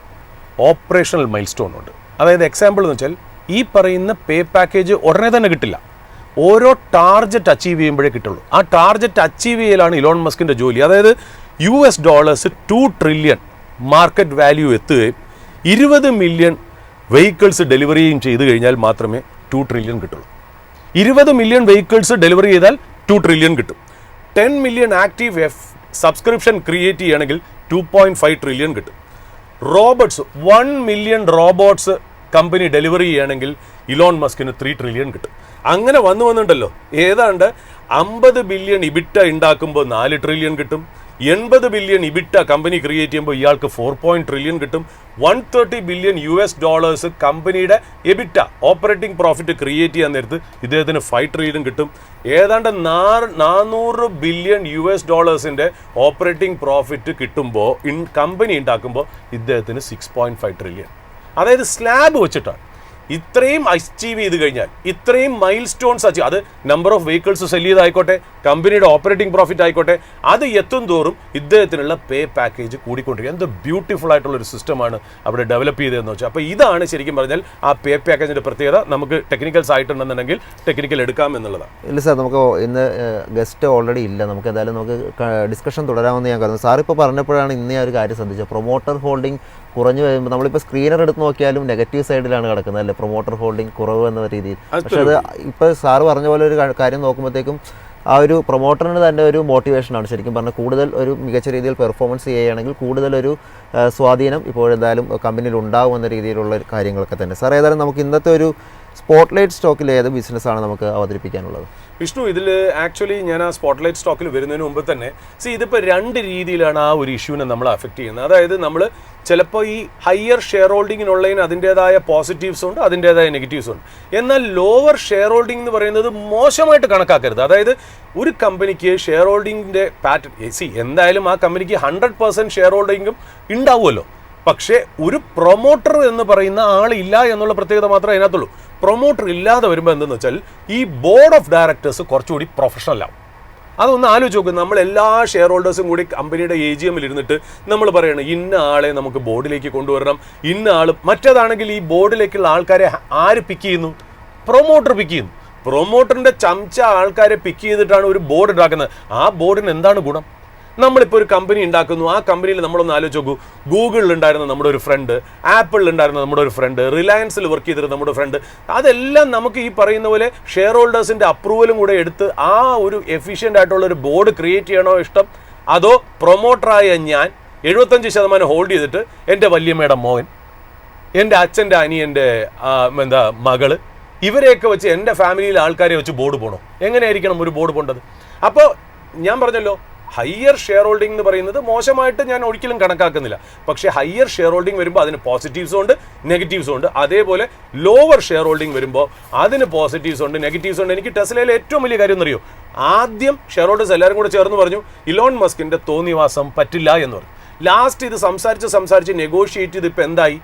ഓപ്പറേഷണൽ മൈൽ സ്റ്റോണും ഉണ്ട്. അതായത് എക്സാമ്പിൾ എന്ന് വെച്ചാൽ ഈ പറയുന്ന പേ പാക്കേജ് ഉടനെ തന്നെ കിട്ടില്ല, ഓരോ ടാർജറ്റ് അച്ചീവ് ചെയ്യുമ്പോഴേ കിട്ടുള്ളൂ. ആ ടാർജറ്റ് അച്ചീവ് ചെയ്യലാണ് ഇലോൺ മസ്കിൻ്റെ ജോലി. അതായത് $2 ട്രില്യൺ മാർക്കറ്റ് വാല്യൂ എത്തുകയും 20 മില്യൺ വെഹിക്കിൾസ് ഡെലിവറിയും ചെയ്ത് കഴിഞ്ഞാൽ മാത്രമേ 2 ട്രില്യൺ കിട്ടുള്ളൂ. 20 മില്യൺ വെഹിക്കിൾസ് ഡെലിവറി ചെയ്താൽ 2 ട്രില്യൺ കിട്ടും. 10 മില്യൺ ആക്റ്റീവ് സബ്സ്ക്രിപ്ഷൻ ക്രിയേറ്റ് ചെയ്യുകയാണെങ്കിൽ 2.5 ട്രില്യൺ കിട്ടും. Robots 1 million robots company delivery ചെയ്യുകയാണെങ്കിൽ ഇലോൺ മസ്കിന് 3 ട്രില്യൺ കിട്ടും. അങ്ങനെ വന്നിട്ടുണ്ടല്ലോ. ഏതാണ്ട് 50 ബില്യൺ ഇബിറ്റ ഉണ്ടാക്കുമ്പോൾ 4 ട്രില്യൺ കിട്ടും. 80 ബില്യൺ ഇബിറ്റ കമ്പനി ക്രിയേറ്റ് ചെയ്യുമ്പോൾ ഇയാൾക്ക് 4 ട്രില്യൺ കിട്ടും. $130 ബില്യൺ കമ്പനിയുടെ എബിറ്റ ഓപ്പറേറ്റിംഗ് പ്രോഫിറ്റ് ക്രിയേറ്റ് ചെയ്യാൻ നേരത്ത് ഇദ്ദേഹത്തിന് 5 ട്രില്യൺ കിട്ടും. ഏതാണ്ട് $400 ബില്യൺ ഓപ്പറേറ്റിംഗ് പ്രോഫിറ്റ് കിട്ടുമ്പോൾ കമ്പനി ഉണ്ടാക്കുമ്പോൾ ഇദ്ദേഹത്തിന് 6.5 ട്രില്യൺ. അതായത് സ്ലാബ് വെച്ചിട്ടാണ്. ഇത്രയും അച്ചീവ് ചെയ്ത് കഴിഞ്ഞാൽ, ഇത്രയും മൈൽ സ്റ്റോൺസ് അച്ചീവ്, അത് നമ്പർ ഓഫ് വെഹിക്കിൾസ് സെല് ചെയ്തായിക്കോട്ടെ, കമ്പനിയുടെ ഓപ്പറേറ്റിംഗ് പ്രോഫിറ്റ് ആയിക്കോട്ടെ, അത് എത്തും തോറും ഇദ്ദേഹത്തിനുള്ള പേ പാക്കേജ് കൂടിക്കൊണ്ടിരിക്കുക. എന്ത് ബ്യൂട്ടിഫുൾ ആയിട്ടുള്ളൊരു സിസ്റ്റമാണ് അവിടെ ഡെവലപ്പ് ചെയ്തതെന്ന് വെച്ചാൽ. അപ്പോൾ ഇതാണ് ശരിക്കും പറഞ്ഞാൽ ആ പേ പാക്കേജിൻ്റെ പ്രത്യേകത. നമുക്ക് ടെക്നിക്കൽസ് ആയിട്ടുണ്ടെന്നുണ്ടെങ്കിൽ ടെക്നിക്കൽ എടുക്കാം എന്നുള്ളതാണ്.
ഇല്ല സാർ, നമുക്ക് ഇന്ന് ഗസ്റ്റ് ഓൾറെഡി ഇല്ല. നമുക്ക് എന്തായാലും നമുക്ക് ഡിസ്കഷൻ തുടരാമെന്ന് ഞാൻ കരുതുന്നു. സാർ ഇപ്പോൾ പറഞ്ഞപ്പോഴാണ് ഇന്ന് ഞാൻ ഒരു കാര്യം ശ്രദ്ധിച്ചത്. പ്രൊമോട്ടർ ഹോൾഡിംഗ് കുറഞ്ഞു വരുമ്പോൾ നമ്മളിപ്പോൾ സ്ക്രീനർ എടുത്ത് നോക്കിയാലും നെഗറ്റീവ് സൈഡിലാണ് കിടക്കുന്നത് അല്ലേ, പ്രൊമോട്ടർ ഹോൾഡിംഗ് കുറവ് എന്ന രീതിയിൽ. പക്ഷേ അത് ഇപ്പോൾ സാറ് പറഞ്ഞ പോലെ ഒരു കാര്യം നോക്കുമ്പോഴത്തേക്കും ആ ഒരു പ്രൊമോട്ടറിന് തന്നെ ഒരു മോട്ടിവേഷനാണ് ശരിക്കും പറഞ്ഞാൽ. കൂടുതൽ ഒരു മികച്ച രീതിയിൽ പെർഫോമൻസ് ചെയ്യുകയാണെങ്കിൽ കൂടുതലൊരു സ്വാധീനം ഇപ്പോഴെന്തായാലും കമ്പനിയിൽ ഉണ്ടാകുമെന്ന രീതിയിലുള്ള കാര്യങ്ങളൊക്കെ തന്നെ. സാർ ഏതായാലും നമുക്ക് ഇന്നത്തെ ഒരു സ്പോട്ട്ലൈറ്റ് സ്റ്റോക്കിൽ ഏത് ബിസിനസ്സാണ് നമുക്ക് അവതരിപ്പിക്കാനുള്ളത്?
വിഷ്ണു, ഇതിൽ ആക്ച്വലി ഞാൻ ആ സ്പോട്ട്ലൈറ്റ് സ്റ്റോക്കിൽ വരുന്നതിന് മുമ്പ് തന്നെ ഇതിപ്പോൾ രണ്ട് രീതിയിലാണ് ആ ഒരു ഇഷ്യൂവിനെ നമ്മൾ അഫക്റ്റ് ചെയ്യുന്നത്. അതായത് നമ്മൾ ചിലപ്പോൾ ഈ ഹയർ ഷെയർ ഹോൾഡിങ്ങിനുള്ളതിന് അതിൻ്റേതായ പോസിറ്റീവ്സ് ഉണ്ട്, അതിൻ്റേതായ നെഗറ്റീവ്സ് ഉണ്ട്. എന്നാൽ ലോവർ ഷെയർ ഹോൾഡിംഗ് എന്ന് പറയുന്നത് മോശമായിട്ട് കണക്കാക്കരുത്. അതായത് ഒരു കമ്പനിക്ക് ഷെയർ ഹോൾഡിങ്ങിൻ്റെ പാറ്റേൺ എന്തായാലും ആ കമ്പനിക്ക് 100% ഷെയർ ഹോൾഡിങ്ങും ഉണ്ടാവുമല്ലോ. പക്ഷേ ഒരു പ്രൊമോട്ടർ എന്ന് പറയുന്ന ആളില്ല എന്നുള്ള പ്രത്യേകത മാത്രമേ അതിനകത്തുള്ളൂ. പ്രൊമോട്ടർ ഇല്ലാതെ വരുമ്പോൾ എന്തെന്ന് വെച്ചാൽ ഈ ബോർഡ് ഓഫ് ഡയറക്ടേഴ്സ് കുറച്ചുകൂടി പ്രൊഫഷണലാവും. അതൊന്ന് ആലോചിച്ച് നോക്കും. നമ്മൾ എല്ലാ ഷെയർ ഹോൾഡേഴ്സും കൂടി കമ്പനിയുടെ AGM ഇരുന്നിട്ട് നമ്മൾ പറയണം ഇന്ന ആളെ നമുക്ക് ബോർഡിലേക്ക് കൊണ്ടുവരണം, ഇന്ന ആൾ. മറ്റേതാണെങ്കിൽ ഈ ബോർഡിലേക്കുള്ള ആൾക്കാരെ ആര് പിക്ക് ചെയ്യുന്നു? പ്രൊമോട്ടർ പിക്ക് ചെയ്യുന്നു. പ്രൊമോട്ടറിൻ്റെ ചമച്ച ആൾക്കാരെ പിക്ക് ചെയ്തിട്ടാണ് ഒരു ബോർഡ് ഉണ്ടാക്കുന്നത്. ആ ബോർഡിന് എന്താണ് ഗുണം? നമ്മളിപ്പോൾ ഒരു കമ്പനി ഉണ്ടാക്കുന്നു, ആ കമ്പനിയിൽ നമ്മളൊന്ന് ആലോചിച്ച് നോക്കൂ. ഗൂഗിളിൽ ഉണ്ടായിരുന്ന നമ്മുടെ ഒരു ഫ്രണ്ട്, ആപ്പിളിൽ ഉണ്ടായിരുന്ന നമ്മുടെ ഒരു ഫ്രണ്ട്, റിലയൻസിൽ വർക്ക് ചെയ്തിരുന്ന നമ്മുടെ ഫ്രണ്ട്, അതെല്ലാം നമുക്ക് ഈ പറയുന്ന പോലെ ഷെയർ ഹോൾഡേഴ്സിൻ്റെ അപ്രൂവലും കൂടെ എടുത്ത് ആ ഒരു എഫിഷ്യൻ്റ് ആയിട്ടുള്ള ഒരു ബോർഡ് ക്രിയേറ്റ് ചെയ്യണോ ഇഷ്ടം? അതോ പ്രൊമോട്ടറായ ഞാൻ 75% ഹോൾഡ് ചെയ്തിട്ട് എൻ്റെ വല്യമ്മയുടെ മോൻ, എൻ്റെ അച്ഛൻ്റെ അനിയൻ്റെ മകള്, ഇവരെയൊക്കെ വെച്ച് എൻ്റെ ഫാമിലിയിലെ ആൾക്കാരെ വെച്ച് ബോർഡ് പോകണോ? എങ്ങനെയായിരിക്കണം ഒരു ബോർഡ് പോകേണ്ടത്? അപ്പോൾ ഞാൻ പറഞ്ഞല്ലോ, ഹയർ ഷെയർ ഹോൾഡിംഗ് എന്ന് പറയുന്നത് മോശമായിട്ട് ഞാൻ ഒരിക്കലും കണക്കാക്കുന്നില്ല. പക്ഷേ ഹയർ ഷെയർ ഹോൾഡിംഗ് വരുമ്പോൾ അതിന് പോസിറ്റീവ്സും ഉണ്ട്, നെഗറ്റീവ്സും ഉണ്ട്. അതേപോലെ ലോവർ ഷെയർ ഹോൾഡിംഗ് വരുമ്പോൾ അതിന് പോസിറ്റീവ്സ് ഉണ്ട്, നെഗറ്റീവ്സ് ഉണ്ട്. എനിക്ക് ടെസ്ലയിലെ ഏറ്റവും വലിയ കാര്യം എന്നറിയോ? ആദ്യം ഷെയർ ഹോൾഡേഴ്സ് എല്ലാവരും കൂടെ ചേർന്ന് പറഞ്ഞു ഇലോൺ മസ്കിൻ്റെ തോന്നിവാസം പറ്റില്ല എന്ന് പറഞ്ഞു. ലാസ്റ്റ് ഇത് സംസാരിച്ച് നെഗോഷിയേറ്റ് ചെയ്ത് ഇപ്പോൾ എന്തായി?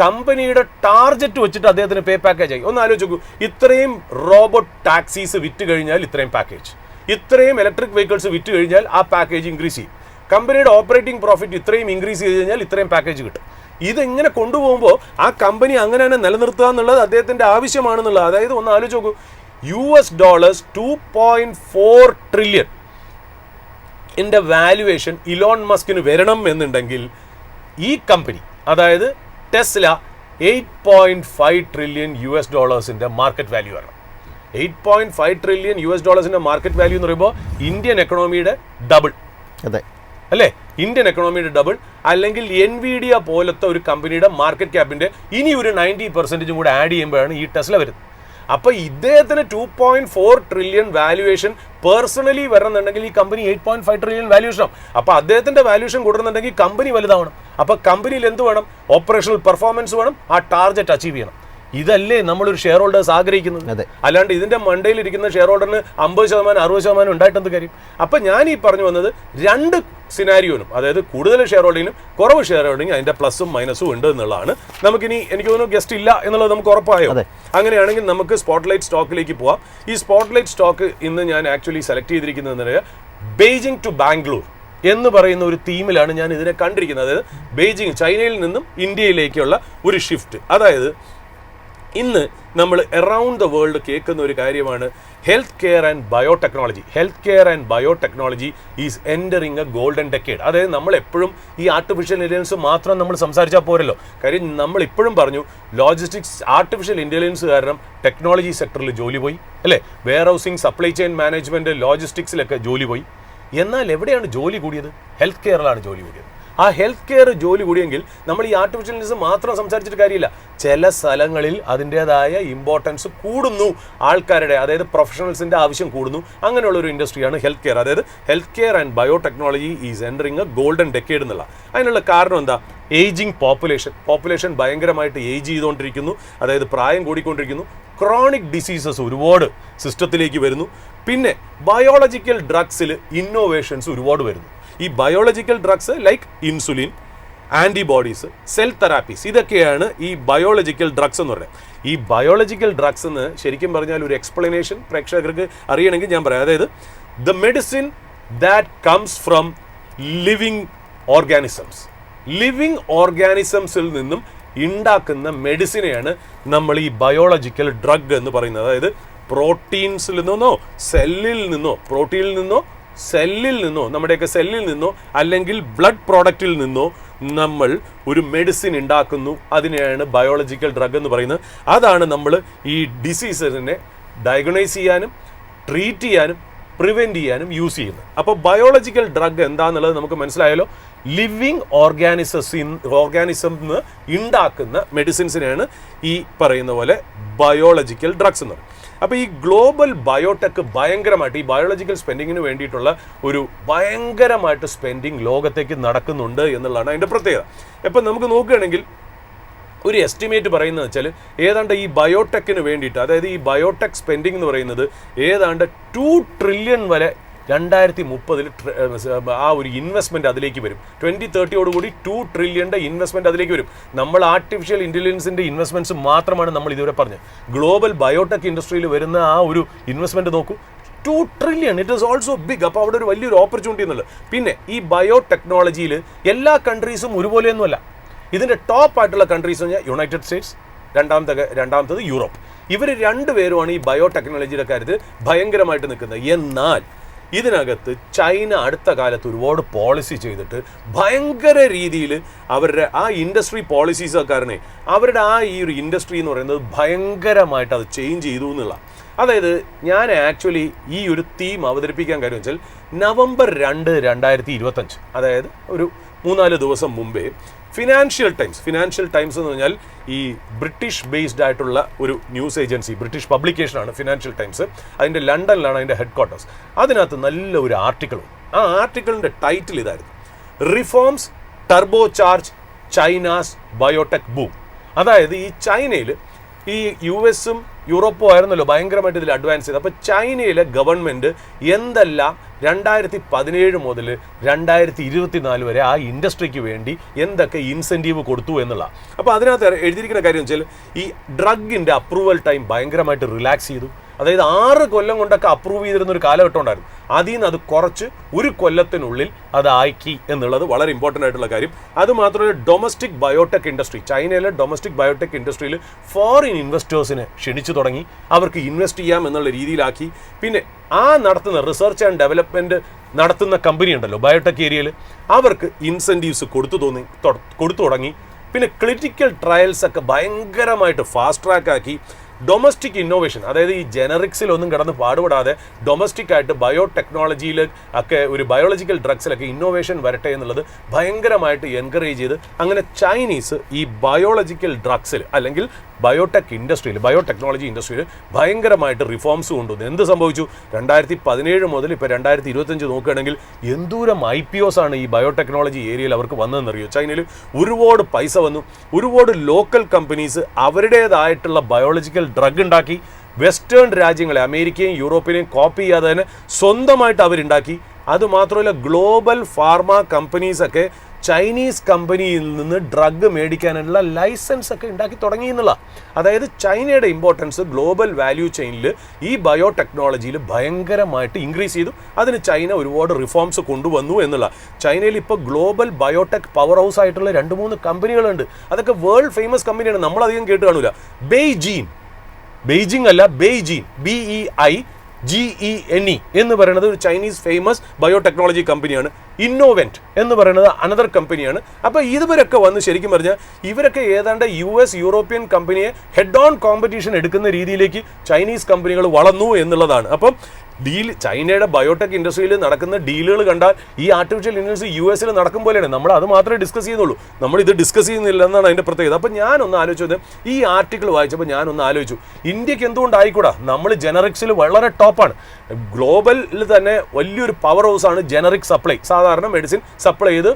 കമ്പനിയുടെ ടാർജറ്റ് വെച്ചിട്ട് അദ്ദേഹത്തിന് പേ പാക്കേജ് ആയി. ഒന്ന് ആലോചിച്ച് നോക്കൂ. ഇത്രയും റോബോട്ട് ടാക്സീസ് വിറ്റ് കഴിഞ്ഞാൽ ഇത്രയും പാക്കേജ്, ഇത്രയും ഇലക്ട്രിക് വെഹിക്കിൾസ് വിറ്റ് കഴിഞ്ഞാൽ ആ പാക്കേജ് ഇൻക്രീസ് ചെയ്യും, കമ്പനിയുടെ ഓപ്പറേറ്റിംഗ് പ്രോഫിറ്റ് ഇത്രയും ഇൻക്രീസ് ചെയ്ത് കഴിഞ്ഞാൽ ഇത്രയും പാക്കേജ് കിട്ടും. ഇതെങ്ങനെ കൊണ്ടുപോകുമ്പോൾ ആ കമ്പനി അങ്ങനെ തന്നെ നിലനിർത്തുക എന്നുള്ളത് അദ്ദേഹത്തിൻ്റെ ആവശ്യമാണെന്നുള്ളത്. അതായത് ഒന്ന് ആലോചിച്ച് നോക്കൂ, $2.4 ട്രില്യൺ വാല്യുവേഷൻ ഇലോൺ മസ്കിന് വരണം എന്നുണ്ടെങ്കിൽ ഈ കമ്പനി, അതായത് ടെസ്ല, $8.5 ട്രില്യൺ മാർക്കറ്റ് വാല്യൂ ആണ്. $8.5 ട്രില്യൺ മാർക്കറ്റ് വാല്യൂ എന്ന് പറയുമ്പോൾ ഇന്ത്യൻ എക്കണോമിയുടെ ഡബിൾ.
അതെ
അല്ലേ? ഇന്ത്യൻ എക്കണോമിയുടെ ഡബിൾ. അല്ലെങ്കിൽ എൻവിഡിയ പോലത്തെ ഒരു കമ്പനിയുടെ മാർക്കറ്റ് ക്യാപ്പിൻ്റെ ഇനി ഒരു 90% കൂടെ ആഡ് ചെയ്യുമ്പോഴാണ് ഈ ടെസ്ല വരുന്നത്. അപ്പോൾ ഇദ്ദേഹത്തിന് 2.4 ട്രില്യൺ വാല്യുവേഷൻ പേഴ്സണലി വരണമെന്നുണ്ടെങ്കിൽ ഈ കമ്പനി 8.5 ട്രില്യൺ വാല്യുവേഷൻ ആവും. അപ്പോൾ അദ്ദേഹത്തിൻ്റെ വാല്യുവേഷൻ കൂടുന്നുണ്ടെങ്കിൽ കമ്പനി വലുതാവണം. അപ്പോൾ കമ്പനിയിൽ എന്ത് വേണം? ഓപ്പറേഷണൽ പെർഫോമൻസ് വേണം, ആ ടാർഗറ്റ് അച്ചീവ് ചെയ്യണം. ഇതല്ലേ നമ്മളൊരു ഷെയർ ഹോൾഡേഴ്സ് ആഗ്രഹിക്കുന്നത്. അല്ലാണ്ട് ഇതിൻ്റെ മണ്ടയിൽ ഇരിക്കുന്ന ഷെയർ ഹോൾഡറിന് 50%, 60% ഉണ്ടായിട്ടെന്ത് കാര്യം? അപ്പം ഞാൻ ഈ പറഞ്ഞു വന്നത് രണ്ട് സിനാരിയോനും, അതായത് കൂടുതൽ ഷെയർ ഹോൾഡിങ്ങിനും കുറവ് ഷെയർ ഹോൾഡിങ്, അതിൻ്റെ പ്ലസും മൈനസും ഉണ്ട് എന്നുള്ളതാണ്. നമുക്കിനി എനിക്ക് തോന്നുന്നു ഗസ്റ്റ് ഇല്ല എന്നുള്ളത് നമുക്ക് ഉറപ്പായോ? അങ്ങനെയാണെങ്കിൽ നമുക്ക് സ്പോട്ട്ലൈറ്റ് സ്റ്റോക്കിലേക്ക് പോവാം. ഈ സ്പോട്ട്ലൈറ്റ് സ്റ്റോക്ക് ഇന്ന് ഞാൻ ആക്ച്വലി സെലക്ട് ചെയ്തിരിക്കുന്നത് ബെയ്ജിംഗ് ടു ബാംഗ്ലൂർ എന്ന് പറയുന്ന ഒരു തീമിലാണ് ഞാൻ ഇതിനെ കണ്ടിരിക്കുന്നത്. അതായത് ബെയ്ജിംഗ്, ചൈനയിൽ നിന്നും ഇന്ത്യയിലേക്കുള്ള ഒരു ഷിഫ്റ്റ്. അതായത് ഇന്ന് നമ്മൾ അറൗണ്ട് ദ വേൾഡ് കേൾക്കുന്ന ഒരു കാര്യമാണ് health care and biotechnology. Health care and biotechnology is entering A golden decade. അതായത് നമ്മൾ എപ്പോഴും ഈ ആർട്ടിഫിഷ്യൽ ഇൻ്റലിജൻസ് മാത്രം നമ്മൾ സംസാരിച്ചാൽ പോരല്ലോ. കാര്യം നമ്മൾ ഇപ്പോഴും പറഞ്ഞു ലോജിസ്റ്റിക്സ്, ആർട്ടിഫിഷ്യൽ ഇൻ്റലിജൻസ് കാരണം ടെക്നോളജി സെക്ടറിൽ ജോലി പോയി, അല്ലേ? Warehousing, supply chain management, ലോജിസ്റ്റിക്സിലൊക്കെ ജോലി പോയി. എന്നാൽ എവിടെയാണ് ജോലി കൂടിയത്? ഹെൽത്ത് കെയറിലാണ് ജോലി കൂടിയത്. ആ ഹെൽത്ത് കെയർ ജോലി കൂടിയെങ്കിൽ നമ്മൾ ഈ ആർട്ടിഫിഷ്യൽ ഇൻ്റലിജൻസ് മാത്രം സംസാരിച്ചിട്ട് കാര്യമില്ല. ചില സ്ഥലങ്ങളിൽ അതിൻ്റേതായ ഇമ്പോർട്ടൻസ് കൂടുന്നു, ആൾക്കാരുടെ, അതായത് പ്രൊഫഷണൽസിൻ്റെ ആവശ്യം കൂടുന്നു. അങ്ങനെയുള്ളൊരു ഇൻഡസ്ട്രിയാണ് ഹെൽത്ത് കെയർ. അതായത് health care and biotechnology is entering A golden decade എന്നുള്ള. അതിനുള്ള കാരണം എന്താ? ഏജിങ് പോപ്പുലേഷൻ ഭയങ്കരമായിട്ട് ഏജ് ചെയ്തുകൊണ്ടിരിക്കുന്നു, അതായത് പ്രായം കൂടിക്കൊണ്ടിരിക്കുന്നു. ക്രോണിക് ഡിസീസസ് ഒരുപാട് സിസ്റ്റത്തിലേക്ക് വരുന്നു. പിന്നെ ബയോളജിക്കൽ ഡ്രഗ്സിൽ ഇന്നോവേഷൻസ് ഒരുപാട് വരുന്നു. ഈ biological drugs like insulin, antibodies, cell therapies, ഇതൊക്കെയാണ് ഈ ബയോളജിക്കൽ ഡ്രഗ്സ് എന്ന് പറയുന്നത്. ഈ ബയോളജിക്കൽ ഡ്രഗ്സ് എന്ന് ശരിക്കും പറഞ്ഞാൽ ഒരു എക്സ്പ്ലനേഷൻ പ്രേക്ഷകർക്ക് അറിയണമെങ്കിൽ ഞാൻ പറയാം. അതായത് the medicine that comes from living organisms. Living ഓർഗാനിസംസിൽ നിന്നും ഉണ്ടാക്കുന്ന മെഡിസിനെയാണ് നമ്മൾ ഈ ബയോളജിക്കൽ ഡ്രഗ് എന്ന് പറയുന്നത്. അതായത് പ്രോട്ടീൻസിൽ നിന്നോ സെല്ലിൽ നിന്നോ നമ്മുടെയൊക്കെ സെല്ലിൽ നിന്നോ അല്ലെങ്കിൽ ബ്ലഡ് പ്രോഡക്റ്റിൽ നിന്നോ നമ്മൾ ഒരു മെഡിസിൻ ഉണ്ടാക്കുന്നു. അതിനെയാണ് ബയോളജിക്കൽ ഡ്രഗ് എന്ന് പറയുന്നത്. അതാണ് നമ്മൾ ഈ ഡിസീസിനെ ഡയഗ്നോസ് ചെയ്യാനും ട്രീറ്റ് ചെയ്യാനും പ്രിവെൻറ്റ് ചെയ്യാനും യൂസ് ചെയ്യുന്നത്. അപ്പോൾ ബയോളജിക്കൽ ഡ്രഗ് എന്താണെന്നുള്ളത് നമുക്ക് മനസ്സിലായല്ലോ. ലിവിങ് ഓർഗാനിസം ഉണ്ടാക്കുന്ന മെഡിസിൻസിനെയാണ് ഈ പറയുന്ന പോലെ ബയോളജിക്കൽ ഡ്രഗ്സ് എന്ന് പറയുന്നത്. അപ്പോൾ ഈ ഗ്ലോബൽ ബയോടെക് ഭയങ്കരമായിട്ട് ഈ ബയോളജിക്കൽ സ്പെൻഡിങ്ങിന് വേണ്ടിയിട്ടുള്ള ഒരു ഭയങ്കരമായിട്ട് സ്പെൻഡിങ് ലോകത്തേക്ക് നടക്കുന്നുണ്ട് എന്നുള്ളതാണ് അതിൻ്റെ പ്രത്യേകത. ഇപ്പം നമുക്ക് നോക്കുകയാണെങ്കിൽ ഒരു എസ്റ്റിമേറ്റ് പറയുന്നത് വെച്ചാൽ ഏതാണ്ട് ഈ ബയോടെക്കിന് വേണ്ടിയിട്ട്, അതായത് ഈ ബയോടെക് സ്പെൻഡിങ് എന്ന് പറയുന്നത് ഏതാണ്ട് 2 ട്രില്യൺ വരെ 2030 ആ ഒരു ഇൻവെസ്റ്റ്മെൻറ്റ് അതിലേക്ക് വരും. 2030 2 ട്രില്യൻ്റെ ഇൻവെസ്റ്റ്മെൻറ്റ് അതിലേക്ക് വരും. നമ്മൾ ആർട്ടിഫിഷ്യൽ ഇൻ്റലിജൻസിൻ്റെ ഇൻവെസ്റ്റ്മെൻറ്റ്സ് മാത്രമാണ് നമ്മൾ ഇതുവരെ പറഞ്ഞത്. ഗ്ലോബൽ ബയോടെക് ഇൻഡസ്ട്രിയിൽ വരുന്ന ആ ഒരു ഇൻവെസ്റ്റ്മെൻറ്റ് നോക്കൂ, 2 trillion. It is also big. അപ്പോൾ അവിടെ ഒരു വലിയൊരു ഓപ്പർച്യൂണിറ്റി എന്നുള്ളത്. പിന്നെ ഈ ബയോടെക്നോളജിയിൽ എല്ലാ കൺട്രീസും ഒരുപോലെയൊന്നുമല്ല. ഇതിൻ്റെ ടോപ്പ് ആയിട്ടുള്ള കൺട്രീസ് എന്ന് പറഞ്ഞാൽ യുണൈറ്റഡ് സ്റ്റേറ്റ്സ്, രണ്ടാമത്തത് യൂറോപ്പ്. ഇവർ രണ്ടുപേരുമാണ് ഈ ബയോടെക്നോളജിയുടെ കാര്യത്തിൽ ഭയങ്കരമായിട്ട് നിൽക്കുന്നത്. എന്നാൽ ഇതിനകത്ത് ചൈന അടുത്ത കാലത്ത് ഒരുപാട് പോളിസി ചെയ്തിട്ട് ഭയങ്കര രീതിയിൽ അവരുടെ ആ ഇൻഡസ്ട്രി പോളിസീസ് കാരണം അവരുടെ ഈ ഒരു ഇൻഡസ്ട്രി എന്ന് പറയുന്നത് ഭയങ്കരമായിട്ട് അത് ചേഞ്ച് ചെയ്തു എന്നുള്ള. അതായത് ഞാൻ ആക്ച്വലി ഈ ഒരു തീം അവതരിപ്പിക്കാൻ കാര്യം വെച്ചാൽ November 2, 2025, അതായത് ഒരു 3-4 ദിവസം മുമ്പേ ഫിനാൻഷ്യൽ ടൈംസ് എന്ന് പറഞ്ഞാൽ ഈ ബ്രിട്ടീഷ് ബേസ്ഡ് ആയിട്ടുള്ള ഒരു ന്യൂസ് ഏജൻസി, ബ്രിട്ടീഷ് പബ്ലിക്കേഷനാണ് ഫിനാൻഷ്യൽ ടൈംസ്. അതിൻ്റെ ലണ്ടനിലാണ് അതിൻ്റെ ഹെഡ് ക്വാർട്ടേഴ്സ്. അതിനകത്ത് നല്ല ഒരു ആർട്ടിക്കിളും, ആ ആർട്ടിക്കിളിൻ്റെ ടൈറ്റിൽ ഇതായിരുന്നു: reforms turbo charge China's biotech boom. അതായത് ഈ ചൈനയിൽ ഈ US-ഉം യൂറോപ്പും ആയിരുന്നല്ലോ ഭയങ്കരമായിട്ട് ഇതിൽ അഡ്വാൻസ് ചെയ്ത്. അപ്പോൾ ചൈനയിലെ ഗവൺമെൻറ് എന്തെല്ലാം 2017 മുതൽ 2024 വരെ ആ ഇൻഡസ്ട്രിക്ക് വേണ്ടി എന്തൊക്കെ ഇൻസെൻറ്റീവ് കൊടുത്തു എന്നുള്ള. അപ്പോൾ അതിനകത്ത് എഴുതിയിരിക്കുന്ന കാര്യം വെച്ചാൽ ഈ ഡ്രഗിൻ്റെ അപ്രൂവൽ ടൈം ഭയങ്കരമായിട്ട് റിലാക്സ് ചെയ്തു. അതായത് 6 കൊല്ലം കൊണ്ടൊക്കെ അപ്രൂവ് ചെയ്തിരുന്ന ഒരു കാലഘട്ടം ഉണ്ടായിരുന്നു. അതിൽ നിന്ന് അത് കുറച്ച് 1 കൊല്ലത്തിനുള്ളിൽ അത് ആക്കി എന്നുള്ളത് വളരെ ഇമ്പോർട്ടൻ്റ് ആയിട്ടുള്ള കാര്യം. അതുമാത്രമല്ല ഡൊമസ്റ്റിക് ബയോടെക് ഇൻഡസ്ട്രി, ചൈനയിലെ ഡൊമസ്റ്റിക് ബയോടെക് ഇൻഡസ്ട്രിയിൽ ഫോറിൻ ഇൻവെസ്റ്റേഴ്സിനെ ക്ഷണിച്ചു തുടങ്ങി, അവർക്ക് ഇൻവെസ്റ്റ് ചെയ്യാം എന്നുള്ള രീതിയിലാക്കി. പിന്നെ ആ നടത്തുന്ന റിസർച്ച് ആൻഡ് ഡെവലപ്മെൻറ്റ് നടത്തുന്ന കമ്പനി ഉണ്ടല്ലോ ബയോടെക് ഏരിയയിൽ, അവർക്ക് ഇൻസെൻറ്റീവ്സ് കൊടുത്തു തുടങ്ങി. പിന്നെ ക്ലിനിക്കൽ ട്രയൽസ് ഒക്കെ ഭയങ്കരമായിട്ട് ഫാസ്റ്റ് ട്രാക്ക് ആക്കി. ഡൊമസ്റ്റിക് ഇന്നോവേഷൻ, അതായത് ഈ ജനറിക്സിലൊന്നും കിടന്ന് പാടുപെടാതെ ഡൊമസ്റ്റിക് ആയിട്ട് ബയോടെക്നോളജിയിൽ ഒക്കെ ഒരു ബയോളജിക്കൽ ഡ്രഗ്സിലൊക്കെ ഇന്നോവേഷൻ വരട്ടെ എന്നുള്ളത് ഭയങ്കരമായിട്ട് എൻകറേജ് ചെയ്ത് അങ്ങനെ ചൈനീസ് ഈ ബയോളജിക്കൽ ഡ്രഗ്സിൽ അല്ലെങ്കിൽ ബയോടെക് ഇൻഡസ്ട്രിയിൽ, ബയോടെക്നോളജി ഇൻഡസ്ട്രിയിൽ ഭയങ്കരമായിട്ട് റിഫോംസ് കൊണ്ടുവന്നു. എന്ത് സംഭവിച്ചു? 2017 മുതൽ ഇപ്പോൾ 2025 നോക്കുകയാണെങ്കിൽ എന്തോരം IPOs ആണ് ഈ ബയോടെക്നോളജി ഏരിയയിൽ അവർക്ക് വന്നതെന്നറിയോ? ചൈനയിൽ ഒരുപാട് പൈസ വന്നു. ഒരുപാട് ലോക്കൽ കമ്പനീസ് അവരുടേതായിട്ടുള്ള ബയോളജിക്കൽ ഡ്രഗ് ഉണ്ടാക്കി. വെസ്റ്റേൺ രാജ്യങ്ങളെ, അമേരിക്കയും യൂറോപ്പിനെയും കോപ്പി ചെയ്യാതെ തന്നെ സ്വന്തമായിട്ട് അവരുണ്ടാക്കി. അതുമാത്രമല്ല ഗ്ലോബൽ ഫാർമ കമ്പനീസൊക്കെ ചൈനീസ് കമ്പനിയിൽ നിന്ന് ഡ്രഗ് മേടിക്കാനുള്ള ലൈസൻസ് ഒക്കെ ഉണ്ടാക്കി തുടങ്ങി എന്നുള്ള. അതായത് ചൈനയുടെ ഇമ്പോർട്ടൻസ് ഗ്ലോബൽ വാല്യൂ ചെയിനിൽ ഈ ബയോടെക്നോളജിയിൽ ഭയങ്കരമായിട്ട് ഇൻക്രീസ് ചെയ്തു. അതിന് ചൈന ഒരുപാട് റിഫോംസ് കൊണ്ടുവന്നു എന്നുള്ള. ചൈനയിൽ ഇപ്പോൾ ഗ്ലോബൽ ബയോടെക് പവർ ഹൗസ് ആയിട്ടുള്ള 2-3 കമ്പനികളുണ്ട്. അതൊക്കെ വേൾഡ് ഫേമസ് കമ്പനിയാണ്, നമ്മളധികം കേട്ട് കാണൂല. ബെയ്ജിങ് അല്ല, ബെയ്ജീൻ, BEIGENE എന്ന് പറയുന്നത് ഒരു ചൈനീസ് ഫേമസ് ബയോടെക്നോളജി കമ്പനിയാണ്. ഇന്നോവെന്റ് എന്ന് പറയുന്നത് അനദർ കമ്പനിയാണ്. അപ്പോൾ ഇവരൊക്കെ വന്ന് ശരിക്കും പറഞ്ഞാൽ ഇവരൊക്കെ ഏതാണ്ട് US യൂറോപ്യൻ കമ്പനിയെ ഹെഡ് ഓൺ കോമ്പറ്റീഷൻ എടുക്കുന്ന രീതിയിലേക്ക് ചൈനീസ് കമ്പനികൾ വളർന്നു എന്നുള്ളതാണ്. അപ്പം ചൈനയുടെ ബയോടെക് ഇൻഡസ്ട്രിയിൽ നടക്കുന്ന ഡീലുകൾ കണ്ടാൽ ഈ ആർട്ടിഫിഷ്യൽ ഇൻ്റലിജൻസ് US-ൽ നടക്കും പോലെയാണ്. നമ്മൾ അത് മാത്രമേ ഡിസ്കസ് ചെയ്യുന്നുള്ളൂ, നമ്മളിത് ഡിസ്കസ് ചെയ്യുന്നില്ല എന്നാണ് അതിൻ്റെ പ്രത്യേകത. അപ്പോൾ ഞാനൊന്ന് ആലോചിച്ചത്, ഈ ആർട്ടിക്കിൾ വായിച്ചപ്പോൾ ഞാനൊന്ന് ആലോചിച്ചു, ഇന്ത്യക്ക് എന്തുകൊണ്ടായിക്കൂടാ? നമ്മൾ ജനറിക്സിൽ വളരെ ടോപ്പാണ്. ഗ്ലോബലിൽ തന്നെ വലിയൊരു പവർ ഹൗസാണ് ജനറിക് സപ്ലൈ. സാധാരണ മെഡിസിൻ സപ്ലൈ ചെയ്ത്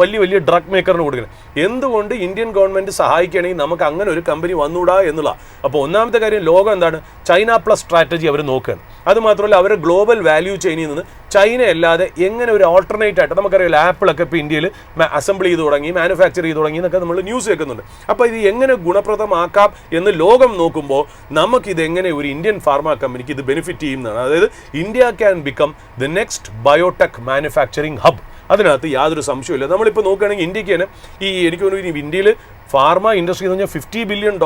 വലിയ ഡ്രഗ് മേക്കറിന് കൊടുക്കുന്നത്. എന്തുകൊണ്ട് ഇന്ത്യൻ ഗവൺമെൻറ് സഹായിക്കുകയാണെങ്കിൽ നമുക്ക് അങ്ങനെ ഒരു കമ്പനി വന്നൂടാ എന്നുള്ള. അപ്പോൾ ഒന്നാമത്തെ കാര്യം, ലോകം എന്താണ്? ചൈന പ്ലസ് സ്ട്രാറ്റജി അവർ നോക്കുകയാണ്. അതുമാത്രമല്ല അവരുടെ ഗ്ലോബൽ വാല്യൂ ചെയിനിൽ നിന്ന് ചൈന അല്ലാതെ എങ്ങനെ ഒരു ഓൾട്ടർനേറ്റ് ആയിട്ട്, നമുക്കറിയാം ആപ്പിളൊക്കെ ഇപ്പോൾ ഇന്ത്യയിൽ അസംബിൾ ചെയ്ത് തുടങ്ങി, മാനുഫാക്ചർ ചെയ്ത് തുടങ്ങി എന്നൊക്കെ നമ്മൾ ന്യൂസ് കേൾക്കുന്നുണ്ട്. അപ്പോൾ ഇത് എങ്ങനെ ഗുണപ്രദമാക്കാം എന്ന് ലോകം നോക്കുമ്പോൾ നമുക്കിതെങ്ങനെ ഒരു ഇന്ത്യൻ ഫാർമ കമ്പനിക്ക് ഇത് ബെനിഫിറ്റ് ചെയ്യുന്നതാണ്. അതായത് India can become the next biotech manufacturing hub. അതിനകത്ത് യാതൊരു സംശയമില്ല. നമ്മളിപ്പോൾ നോക്കുകയാണെങ്കിൽ ഇന്ത്യക്ക് തന്നെ എനിക്ക് തോന്നുന്നു ഇന്ത്യയിൽ ഫാർമ ഇൻഡസ്ട്രി എന്ന് പറഞ്ഞാൽ $50 ബില്യൺ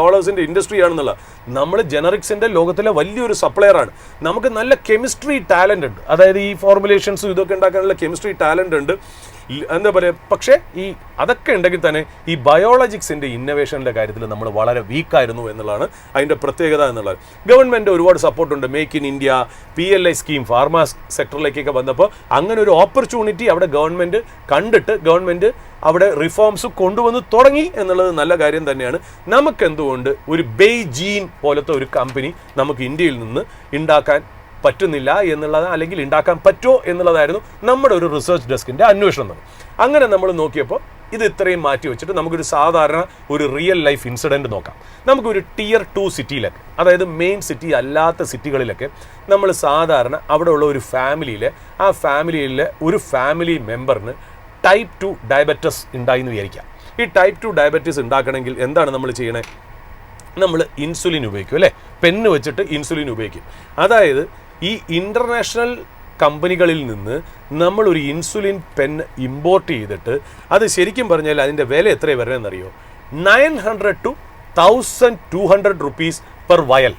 ഇൻഡസ്ട്രി ആണെന്നുള്ള. നമ്മൾ ജനറിക്സിൻ്റെ ലോകത്തിലെ വലിയൊരു സപ്ലയറാണ്. നമുക്ക് നല്ല കെമിസ്ട്രി ടാലൻ്റ് ഉണ്ട്. അതായത് ഈ ഫോർമുലേഷൻസും ഇതൊക്കെ ഉണ്ടാക്കാനുള്ള കെമിസ്ട്രി ടാലൻ്റ് ഉണ്ട്. എന്താ പറയുക, പക്ഷേ അതൊക്കെ ഉണ്ടെങ്കിൽ തന്നെ ഈ ബയോളജിക്സിൻ്റെ ഇന്നോവേഷൻ്റെ കാര്യത്തിൽ നമ്മൾ വളരെ വീക്കായിരുന്നു എന്നുള്ളതാണ് അതിൻ്റെ പ്രത്യേകത എന്നുള്ളത്. ഗവൺമെൻറ് ഒരുപാട് സപ്പോർട്ടുണ്ട്. Make in India, PLI scheme, pharma സെക്ടറിലേക്കൊക്കെ വന്നപ്പോൾ അങ്ങനെ ഒരു ഓപ്പർച്യൂണിറ്റി അവിടെ ഗവൺമെൻറ് കണ്ടിട്ട് ഗവൺമെൻറ് അവിടെ റിഫോംസ് കൊണ്ടുവന്ന് തുടങ്ങി എന്നുള്ളത് നല്ല കാര്യം തന്നെയാണ്. നമുക്കെന്തുകൊണ്ട് ഒരു ബെയ്ജീൻ പോലത്തെ ഒരു കമ്പനി നമുക്ക് ഇന്ത്യയിൽ നിന്ന് ഉണ്ടാക്കാൻ പറ്റുന്നില്ല എന്നുള്ളത്, അല്ലെങ്കിൽ ഉണ്ടാക്കാൻ പറ്റുമോ എന്നുള്ളതായിരുന്നു നമ്മുടെ ഒരു റിസർച്ച് ഡെസ്കിൻ്റെ അന്വേഷണം. അങ്ങനെ നമ്മൾ നോക്കിയപ്പോൾ ഇത് ഇത്രയും മാറ്റി വെച്ചിട്ട് നമുക്കൊരു സാധാരണ ഒരു റിയൽ ലൈഫ് ഇൻസിഡൻറ്റ് നോക്കാം. നമുക്കൊരു Tier 2 സിറ്റിയിലൊക്കെ, അതായത് മെയിൻ സിറ്റി അല്ലാത്ത സിറ്റികളിലൊക്കെ നമ്മൾ സാധാരണ അവിടെയുള്ള ഒരു ഫാമിലിയിലെ ഒരു ഫാമിലി മെമ്പറിന് Type 2 ഡയബറ്റിസ് ഉണ്ടായിന്ന് വിചാരിക്കാം. ഈ Type 2 ഡയബറ്റിസ് ഉണ്ടാക്കണമെങ്കിൽ എന്താണ് നമ്മൾ ചെയ്യണേ? നമ്മൾ ഇൻസുലിൻ ഉപയോഗിക്കും അല്ലേ? പെന്ന് വെച്ചിട്ട് ഇൻസുലിൻ ഉപയോഗിക്കും. അതായത് ഈ ഇൻ്റർനാഷണൽ കമ്പനികളിൽ നിന്ന് നമ്മളൊരു ഇൻസുലിൻ പെൻ ഇമ്പോർട്ട് ചെയ്തിട്ട് അത് ശരിക്കും പറഞ്ഞാൽ അതിൻ്റെ വില എത്രയാണ് വരുന്നതെന്നറിയോ? 900 to 1200 rupees പെർ വയൽ.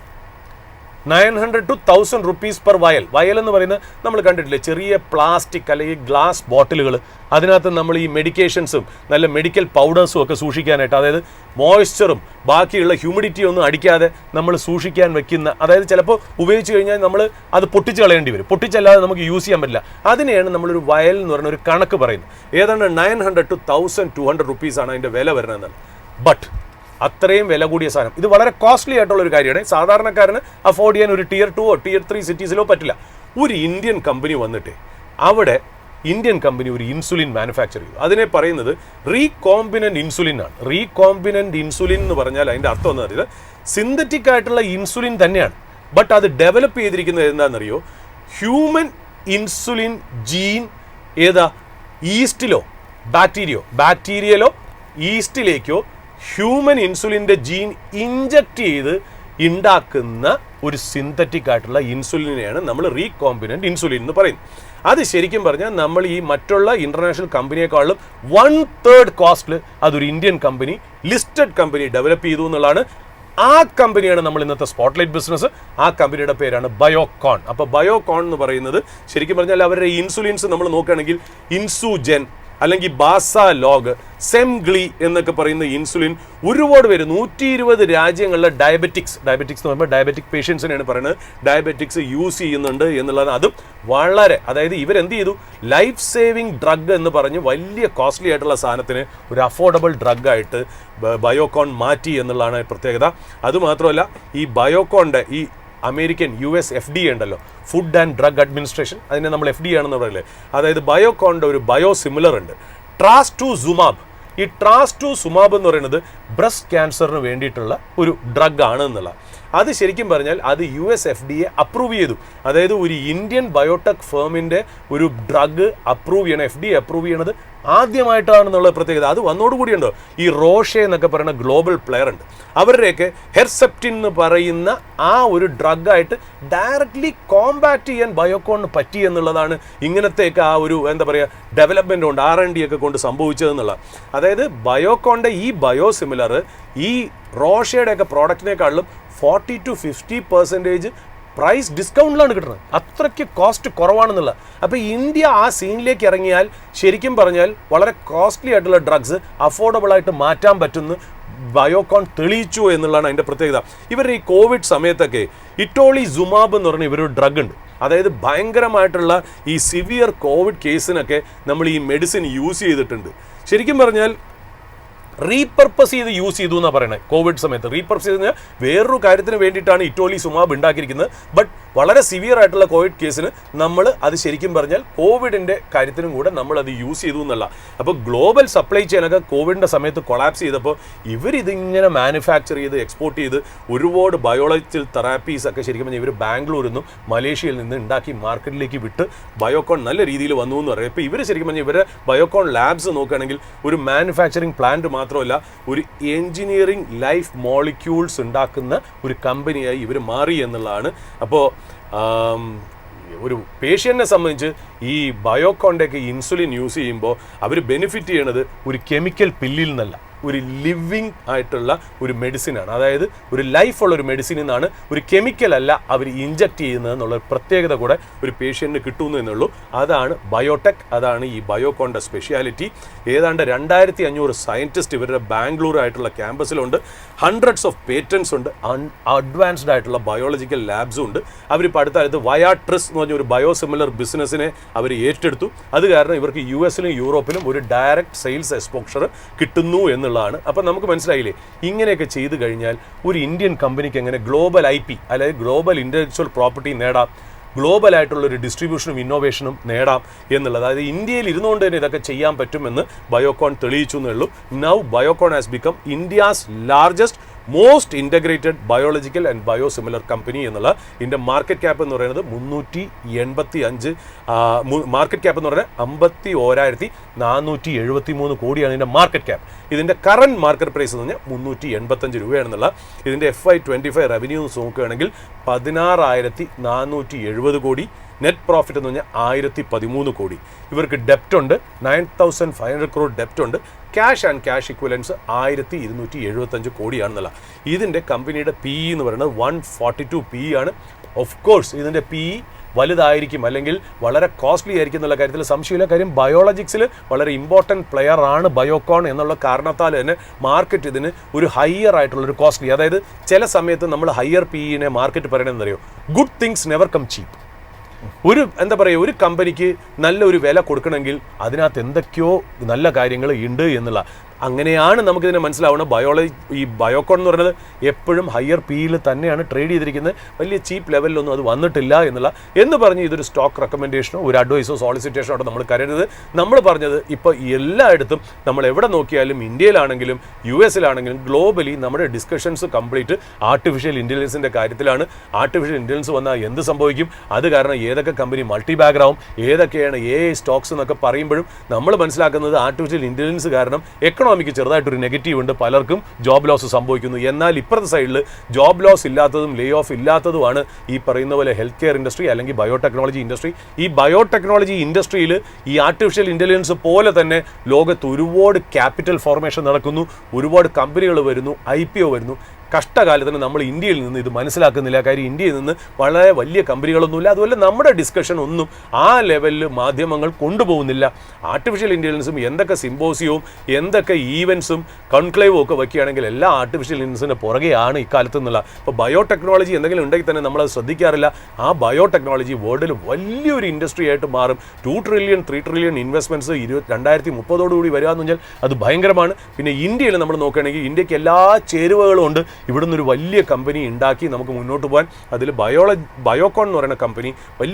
900 to 1000 rupees പെർ വയൽ. വയൽ എന്ന് പറയുന്നത് നമ്മൾ കണ്ടിട്ടില്ലേ, ചെറിയ പ്ലാസ്റ്റിക് അല്ലെങ്കിൽ ഗ്ലാസ് ബോട്ടിലുകൾ. അതിനകത്ത് നമ്മൾ ഈ മെഡിക്കേഷൻസും നല്ല മെഡിക്കൽ പൗഡേഴ്സും ഒക്കെ സൂക്ഷിക്കാനായിട്ട്, അതായത് മോയ്സ്ചറും ബാക്കിയുള്ള ഹ്യൂമിഡിറ്റി ഒന്നും അടിക്കാതെ നമ്മൾ സൂക്ഷിക്കാൻ വെക്കുന്ന, അതായത് ചിലപ്പോൾ ഉപയോഗിച്ച് കഴിഞ്ഞാൽ നമ്മൾ അത് പൊട്ടിച്ച് കളയേണ്ടി വരും. പൊട്ടിച്ചല്ലാതെ നമുക്ക് യൂസ് ചെയ്യാൻ പറ്റില്ല. അതിനെയാണ് നമ്മളൊരു വയൽ എന്ന് പറയുന്ന ഒരു കണക്ക് പറയുന്നത്. ഏതാണ്ട് 900 to 1200 rupees ആണ് അതിൻ്റെ വില വരുന്നതെന്നാണ്. ബട്ട് അത്രയും വില കൂടിയ സാധനം, ഇത് വളരെ കോസ്റ്റ്ലി ആയിട്ടുള്ളൊരു കാര്യമാണ്. സാധാരണക്കാരന് അഫോർഡ് ചെയ്യാൻ ഒരു Tier 2 Tier 3 സിറ്റീസിലോ പറ്റില്ല. ഒരു ഇന്ത്യൻ കമ്പനി വന്നിട്ട് അവിടെ ഇന്ത്യൻ കമ്പനി ഒരു ഇൻസുലിൻ മാനുഫാക്ചർ ചെയ്തു. അതിനെ പറയുന്നത് റീകോമ്പിനൻ്റ് ഇൻസുലിൻ ആണ്. റീകോമ്പിനൻ്റ് ഇൻസുലിൻ എന്ന് പറഞ്ഞാൽ അതിൻ്റെ അർത്ഥം എന്ന് പറയുന്നത് സിന്തറ്റിക് ആയിട്ടുള്ള ഇൻസുലിൻ തന്നെയാണ്. ബട്ട് അത് ഡെവലപ്പ് ചെയ്തിരിക്കുന്നത് എന്താണെന്നറിയോ? ഹ്യൂമൻ ഇൻസുലിൻ ജീൻ ഈസ്റ്റിലോ ബാക്ടീരിയയിലോ ഈസ്റ്റിലേക്കോ ഹ്യൂമൻ ഇൻസുലിൻ്റെ ജീൻ ഇഞ്ചക്ട് ചെയ്ത് ഉണ്ടാക്കുന്ന ഒരു സിന്തറ്റിക് ആയിട്ടുള്ള ഇൻസുലിനെയാണ് നമ്മൾ റീകോമ്പിനൻ്റ് ഇൻസുലിൻ എന്ന് പറയുന്നത്. അത് ശരിക്കും പറഞ്ഞാൽ നമ്മൾ ഈ മറ്റുള്ള ഇൻ്റർനാഷണൽ കമ്പനിയെക്കാളും 1/3 കോസ്റ്റിൽ അതൊരു Indian company, listed company develop ചെയ്തു എന്നുള്ളതാണ്. ആ കമ്പനിയാണ് നമ്മൾ ഇന്നത്തെ സ്പോട്ട്ലൈറ്റ് ബിസിനസ്. ആ കമ്പനിയുടെ പേരാണ് ബയോകോൺ. അപ്പോൾ ബയോകോൺ എന്ന് പറയുന്നത് ശരിക്കും പറഞ്ഞാൽ അവരുടെ ഇൻസുലിൻസ് നമ്മൾ നോക്കുകയാണെങ്കിൽ ഇൻസുജെൻ അല്ലെങ്കിൽ ബാസാലോഗ്, സെംഗ്ലി എന്നൊക്കെ പറയുന്ന ഇൻസുലിൻ ഒരുപാട് പേര് 120 രാജ്യങ്ങളിലെ ഡയബറ്റിക്സ് എന്ന് പറയുമ്പോൾ ഡയബറ്റിക് പേഷ്യൻസിനെയാണ് പറയുന്നത്, ഡയബറ്റിക്സ് യൂസ് ചെയ്യുന്നുണ്ട് എന്നുള്ളതാണ്. അതും വളരെ, അതായത് ഇവരെന്ത് ചെയ്തു, ലൈഫ് സേവിങ് ഡ്രഗ് എന്ന് പറഞ്ഞ് വലിയ കോസ്റ്റ്ലി ആയിട്ടുള്ള സാധനത്തിന് ഒരു അഫോർഡബിൾ ഡ്രഗായിട്ട് ബയോകോൺ മാറ്റി എന്നുള്ളതാണ് പ്രത്യേകത. അതുമാത്രമല്ല, ഈ ബയോകോണിൻ്റെ ഈ അമേരിക്കൻ US FDA ഉണ്ടല്ലോ, ഫുഡ് ആൻഡ് ഡ്രഗ് അഡ്മിനിസ്ട്രേഷൻ, അതിനെ നമ്മൾ FDA ആണെന്ന് പറയില്ലേ. അതായത് ബയോകോണിൻ്റെ ഒരു ബയോസിമിലർ ഉണ്ട്, ട്രാസ്റ്റുസുമാബ്. ഈ ട്രാസ്റ്റുസുമാബ് എന്ന് പറയുന്നത് ബ്രസ്റ്റ് ക്യാൻസറിന് വേണ്ടിയിട്ടുള്ള ഒരു ഡ്രഗ് ആണ് എന്നുള്ള. അത് ശരിക്കും പറഞ്ഞാൽ അത് US FDA അപ്രൂവ് ചെയ്തു. അതായത് ഒരു ഇന്ത്യൻ ബയോടെക് ഫേമിൻ്റെ ഒരു ഡ്രഗ് അപ്രൂവ് ചെയ്യണം, FDA അപ്രൂവ് ചെയ്യണത് ആദ്യമായിട്ടാണെന്നുള്ള പ്രത്യേകത. അത് വന്നോടുകൂടിയുണ്ടോ ഈ റോഷെ എന്നൊക്കെ പറയുന്ന ഗ്ലോബൽ പ്ലെയർ ഉണ്ട്, അവരുടെയൊക്കെ ഹെർസെപ്റ്റിൻ എന്ന് പറയുന്ന ആ ഒരു ഡ്രഗായിട്ട് ഡയറക്റ്റ്ലി കോമ്പാക്ട് ചെയ്യാൻ ബയോകോണിന് പറ്റി എന്നുള്ളതാണ് ഇങ്ങനത്തെയൊക്കെ ആ ഒരു എന്താ പറയുക ഡെവലപ്മെൻ്റ് കൊണ്ട് R&D ഒക്കെ കൊണ്ട് സംഭവിച്ചതെന്നുള്ള. അതായത് ബയോകോണിൻ്റെ ഈ ബയോസിമിലർ ഈ റോഷയുടെയൊക്കെ പ്രോഡക്റ്റിനേക്കാളും 40 to 50% പ്രൈസ് ഡിസ്കൗണ്ടിലാണ് കിട്ടുന്നത്. അത്രയ്ക്ക് കോസ്റ്റ് കുറവാണെന്നുള്ള. അപ്പോൾ ഇന്ത്യ ആ സീനിലേക്ക് ഇറങ്ങിയാൽ ശരിക്കും പറഞ്ഞാൽ വളരെ കോസ്റ്റ്ലി ആയിട്ടുള്ള ഡ്രഗ്സ് അഫോർഡബിൾ ആയിട്ട് മാറ്റാൻ പറ്റുന്ന ബയോകോൺ തെളിയിച്ചു എന്നുള്ളതാണ് അതിൻ്റെ പ്രത്യേകത. ഇവരുടെ ഈ കോവിഡ് സമയത്തൊക്കെ ഇറ്റോളിസുമാബ് എന്ന് പറഞ്ഞ ഇവരൊരു ഡ്രഗ് ഉണ്ട്. അതായത് ഭയങ്കരമായിട്ടുള്ള ഈ സിവിയർ കോവിഡ് കേസിനൊക്കെ നമ്മൾ ഈ മെഡിസിൻ യൂസ് ചെയ്തിട്ടുണ്ട്. ശരിക്കും പറഞ്ഞാൽ റീപർപ്പസ് ചെയ്ത് യൂസ് ചെയ്തു എന്നാണ് പറയുന്നത്. കോവിഡ് സമയത്ത് റീപർപ്പസ് ചെയ്ത് വേറൊരു കാര്യത്തിന് വേണ്ടിയിട്ടാണ് ഇറ്റോളിസുമാബ് ഉണ്ടാക്കിയിരിക്കുന്നത്. ബട്ട് വളരെ സിവിയർ ആയിട്ടുള്ള കോവിഡ് കേസിന് നമ്മൾ അത് ശരിക്കും പറഞ്ഞാൽ കോവിഡിൻ്റെ കാര്യത്തിനും കൂടെ നമ്മൾ അത് യൂസ് ചെയ്തു എന്നുള്ള. അപ്പോൾ ഗ്ലോബൽ സപ്ലൈ ചെയിനൊക്കെ കോവിഡിൻ്റെ സമയത്ത് കൊളാപ്സ് ചെയ്തപ്പോൾ ഇവരിതിങ്ങനെ മാനുഫാക്ചർ ചെയ്ത് എക്സ്പോർട്ട് ചെയ്ത് ഒരുപാട് ബയോളജിക്കൽ തെറാപ്പീസ് ഒക്കെ ശരിക്കും പറഞ്ഞാൽ ഇവർ ബാംഗ്ലൂരിൽ നിന്നും മലേഷ്യയിൽ നിന്ന് ഉണ്ടാക്കി മാർക്കറ്റിലേക്ക് വിട്ട് ബയോകോൺ നല്ല രീതിയിൽ വന്നു എന്ന് പറയും. ഇപ്പോൾ ഇവർ ശരിക്കും പറഞ്ഞാൽ ഇവരുടെ ബയോകോൺ ലാബ്സ് നോക്കുകയാണെങ്കിൽ ഒരു മാനുഫാക്ചറിങ് പ്ലാന്റ് മാത്രമല്ല, ഒരു എൻജിനീയറിംഗ് ലൈഫ് മോളിക്യൂൾസ് ഉണ്ടാക്കുന്ന ഒരു കമ്പനിയായി ഇവർ മാറി എന്നുള്ളതാണ്. അപ്പോൾ ഒരു പേഷ്യൻറ്റിനെ സംബന്ധിച്ച് ഈ ബയോകോണിൻ്റെയൊക്കെ ഇൻസുലിൻ യൂസ് ചെയ്യുമ്പോൾ അവർ ബെനിഫിറ്റ് ചെയ്യണത് ഒരു കെമിക്കൽ പില്ലിൽ നിന്നല്ല, ഒരു ലിവിങ് ആയിട്ടുള്ള ഒരു മെഡിസിനാണ്. അതായത് ഒരു ലൈഫുള്ള ഒരു മെഡിസിനിൽ നിന്നാണ്, ഒരു കെമിക്കൽ അല്ല അവർ ഇഞ്ചക്ട് ചെയ്യുന്നത് എന്നുള്ള പ്രത്യേകത കൂടെ ഒരു പേഷ്യൻറ്റിന് കിട്ടുന്നു എന്നുള്ളൂ. അതാണ് ബയോടെക്, അതാണ് ഈ ബയോകോണിൻ്റെ സ്പെഷ്യാലിറ്റി. ഏതാണ്ട് 2500 സയൻറ്റിസ്റ്റ് ഇവരുടെ ബാംഗ്ലൂർ ആയിട്ടുള്ള ക്യാമ്പസിലുണ്ട്. ഹൺഡ്രഡ്സ് ഓഫ് പേറ്റൻസ് ഉണ്ട്. അഡ്വാൻസ്ഡ് ആയിട്ടുള്ള ബയോളജിക്കൽ ലാബ്സും ഉണ്ട്. അവരിപ്പോൾ അടുത്ത വയാട്രിസ് എന്ന് പറഞ്ഞ ഒരു ബയോസിമിലർ ബിസിനസ്സിനെ അവർ ഏറ്റെടുത്തു. അത് കാരണം ഇവർക്ക് US-ലും യൂറോപ്പിലും ഒരു ഡയറക്റ്റ് സെയിൽസ് എക്സ്പോഷർ കിട്ടുന്നു എന്നുള്ളതാണ്. അപ്പോൾ നമുക്ക് മനസ്സിലായില്ലേ, ഇങ്ങനെയൊക്കെ ചെയ്തു കഴിഞ്ഞാൽ ഒരു ഇന്ത്യൻ കമ്പനിക്ക് എങ്ങനെ ഗ്ലോബൽ IP അല്ലെങ്കിൽ ഗ്ലോബൽ ഇൻ്റലക്ച്വൽ പ്രോപ്പർട്ടി നേടാം, ഗ്ലോബലായിട്ടുള്ളൊരു ഡിസ്ട്രിബ്യൂഷനും ഇന്നോവേഷനും നേടാം എന്നുള്ളത്. അതായത് ഇന്ത്യയിൽ ഇരുന്നുകൊണ്ട് തന്നെ ഇതൊക്കെ ചെയ്യാൻ പറ്റുമെന്ന് ബയോകോൺ തെളിയിച്ചു എന്നേ ഉള്ളൂ. Now Biocon has become India's largest most integrated biological and biosimilar company എന്നുള്ള. ഇതിൻ്റെ മാർക്കറ്റ് ക്യാപ്പ് എന്ന് പറയുന്നത് 385 മാർക്കറ്റ് ക്യാപ്പ് എന്ന് പറയുന്നത് 51,473 കോടിയാണ് ഇതിൻ്റെ മാർക്കറ്റ് ക്യാപ്പ്. ഇതിൻ്റെ കറൻറ്റ് മാർക്കറ്റ് പ്രൈസ് എന്ന് പറഞ്ഞാൽ 385 രൂപയാണെന്നുള്ള. ഇതിൻ്റെ FY25 റവന്യൂ നോക്കുകയാണെങ്കിൽ 16,470 കോടി. നെറ്റ് പ്രോഫിറ്റ് എന്ന് പറഞ്ഞാൽ 1013 കോടി. ഇവർക്ക് ഡെപ്റ്റ് ഉണ്ട്, 9,500 crore ഡെപ്റ്റ് ഉണ്ട്. Cash and cash ഇക്വലൻസ് 1275 കോടിയാണെന്നുള്ള. ഇതിൻ്റെ കമ്പനിയുടെ PE എന്ന് പറയുന്നത് 142 PE ആണ്. ഓഫ് കോഴ്സ് ഇതിൻ്റെ PE വലുതായിരിക്കും അല്ലെങ്കിൽ വളരെ കോസ്റ്റ്ലി ആയിരിക്കും എന്നുള്ള കാര്യത്തിൽ സംശയമില്ല. കാര്യം ബയോളജിക്സിൽ വളരെ ഇമ്പോർട്ടൻറ്റ് പ്ലെയർ ആണ് ബയോകോൺ എന്നുള്ള കാരണത്താൽ തന്നെ മാർക്കറ്റ് ഇതിന് ഒരു ഹയർ ആയിട്ടുള്ളൊരു കോസ്റ്റ്ലി, അതായത് ചില സമയത്ത് നമ്മൾ ഹയർ PE-നെ മാർക്കറ്റ് പറയണമെന്ന് അറിയോ, ഗുഡ് തിങ്സ് നെവർ കം ചീപ്പ്. ഒരു എന്താ പറയുക, ഒരു കമ്പനിക്ക് നല്ലൊരു വില കൊടുക്കണമെങ്കിൽ അതിനകത്ത് എന്തൊക്കെയോ നല്ല കാര്യങ്ങൾ ഉണ്ട് എന്നുള്ള അങ്ങനെയാണ് നമുക്കിതിനെ മനസ്സിലാവുന്നത്. ഈ ബയോകോൺ എന്ന് പറയുന്നത് എപ്പോഴും ഹയർ PE-ൽ തന്നെയാണ് ട്രേഡ് ചെയ്തിരിക്കുന്നത്. വലിയ ചീപ്പ് ലെവലിലൊന്നും അത് വന്നിട്ടില്ല എന്ന് പറഞ്ഞ് ഇതൊരു സ്റ്റോക്ക് റെക്കമെൻഡേഷനോ ഒരു അഡ്വൈസോ സോളിസിറ്റേഷനോ ആയിട്ട് നമ്മൾ കരുതരുത്. നമ്മൾ പറഞ്ഞത് ഇപ്പോൾ എല്ലായിടത്തും നമ്മൾ എവിടെ നോക്കിയാലും ഇന്ത്യയിലാണെങ്കിലും US-ലാണെങ്കിലും ഗ്ലോബലി നമ്മുടെ ഡിസ്കഷൻസ് കംപ്ലീറ്റ് ആർട്ടിഫിഷ്യൽ ഇൻ്റലിജൻസിൻ്റെ കാര്യത്തിലാണ്. ആർട്ടിഫിഷ്യൽ ഇൻ്റലിജൻസ് വന്നാൽ എന്ത് സംഭവിക്കും, അത് കാരണം ഏതൊക്കെ കമ്പനി മൾട്ടി ബാഗറാവും, ഏതൊക്കെയാണ് AI സ്റ്റോക്സ് എന്നൊക്കെ പറയുമ്പോഴും നമ്മൾ മനസ്സിലാക്കുന്നത് ആർട്ടിഫിഷ്യൽ ഇൻ്റലിജൻസ് കാരണം എക്കണോമിക്ക് ചെറുതായിട്ടൊരു നെഗറ്റീവ് ഉണ്ട്, പലർക്കും ജോബ് ലോസ് സംഭവിക്കുന്നു. എന്നാൽ ഇപ്പുറത്തെ സൈഡിൽ ജോബ് ലോസ് ഇല്ലാത്തതും ലേ ഓഫ് ഇല്ലാത്തതുമാണ് ഈ പറയുന്ന പോലെ ഹെൽത്ത് കെയർ ഇൻഡസ്ട്രി അല്ലെങ്കിൽ ബയോടെക്നോളജി ഇൻഡസ്ട്രി. ഈ ബയോടെക്നോളജി ഇൻഡസ്ട്രിയിൽ ഈ ആർട്ടിഫിഷ്യൽ ഇൻ്റലിജൻസ് പോലെ തന്നെ ലോകത്ത് ഒരുപാട് ക്യാപിറ്റൽ ഫോർമേഷൻ നടക്കുന്നു, ഒരുപാട് കമ്പനികൾ വരുന്നു, IPO വരുന്നു. കഷ്ടകാലത്തിന് നമ്മൾ ഇന്ത്യയിൽ നിന്ന് ഇത് മനസ്സിലാക്കുന്നില്ല. കാര്യം ഇന്ത്യയിൽ നിന്ന് വളരെ വലിയ കമ്പനികളൊന്നുമില്ല. അതുപോലെ നമ്മുടെ ഡിസ്കഷൻ ഒന്നും ആ ലെവലിൽ മാധ്യമങ്ങൾ കൊണ്ടുപോകുന്നില്ല. ആർട്ടിഫിഷ്യൽ ഇൻ്റലിജൻസും എന്തൊക്കെ സിമ്പോസിയവും എന്തൊക്കെ ഈവൻസും കൺക്ലേവും ഒക്കെ വയ്ക്കുകയാണെങ്കിൽ എല്ലാ ആർട്ടിഫിഷ്യൽ ഇൻ്റലിജൻസിൻ്റെ പുറകെയാണ് ഇക്കാലത്ത് എന്നുള്ള. ഇപ്പോൾ ബയോടെക്നോളജി എന്തെങ്കിലും ഉണ്ടെങ്കിൽ തന്നെ നമ്മളത് ശ്രദ്ധിക്കാറില്ല. ആ ബയോടെക്നോളജി വേൾഡിൽ വലിയൊരു ഇൻഡസ്ട്രി ആയിട്ട് മാറും. 2 ട്രില്യൺ 3 ട്രില്യൺ ഇൻവെസ്റ്റ്മെൻറ്റ്സ് 2030 വരിക എന്ന് പറഞ്ഞാൽ അത് ഭയങ്കരമാണ്. പിന്നെ ഇന്ത്യയിൽ നമ്മൾ നോക്കുകയാണെങ്കിൽ ഇന്ത്യക്ക് എല്ലാ ചേരുവകളും ഉണ്ട്. ഇവിടുന്ന് ഒരു വലിയ കമ്പനി ഉണ്ടാക്കി നമുക്ക് മുന്നോട്ട് പോകാൻ അതിൽ ബയോകോൺ എന്ന് പറയുന്ന കമ്പനി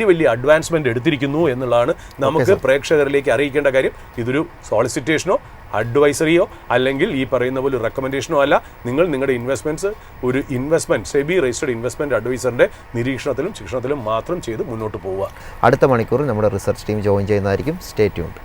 വലിയ അഡ്വാൻസ്മെൻറ്റ് എടുത്തിരിക്കുന്നു എന്നുള്ളതാണ് നമുക്ക് പ്രേക്ഷകരിലേക്ക് അറിയിക്കേണ്ട കാര്യം. ഇതൊരു സോളിസിറ്റേഷനോ അഡ്വൈസറിയോ അല്ലെങ്കിൽ ഈ പറയുന്ന പോലെ റെക്കമെൻഡേഷനോ അല്ല. നിങ്ങൾ നിങ്ങളുടെ ഇൻവെസ്റ്റ്മെൻറ്റ്സ് ഒരു സെബി രജിസ്റ്റർഡ് ഇൻവെസ്റ്റ്മെൻറ്റ് അഡ്വൈസറിൻ്റെ നിരീക്ഷണത്തിലും ശിക്ഷണത്തിലും മാത്രം ചെയ്ത് മുന്നോട്ട് പോവുക.
അടുത്ത മണിക്കൂർ നമ്മുടെ റിസർച്ച് ടീം ജോയിൻ ചെയ്യുന്നതായിരിക്കും. Stay tuned.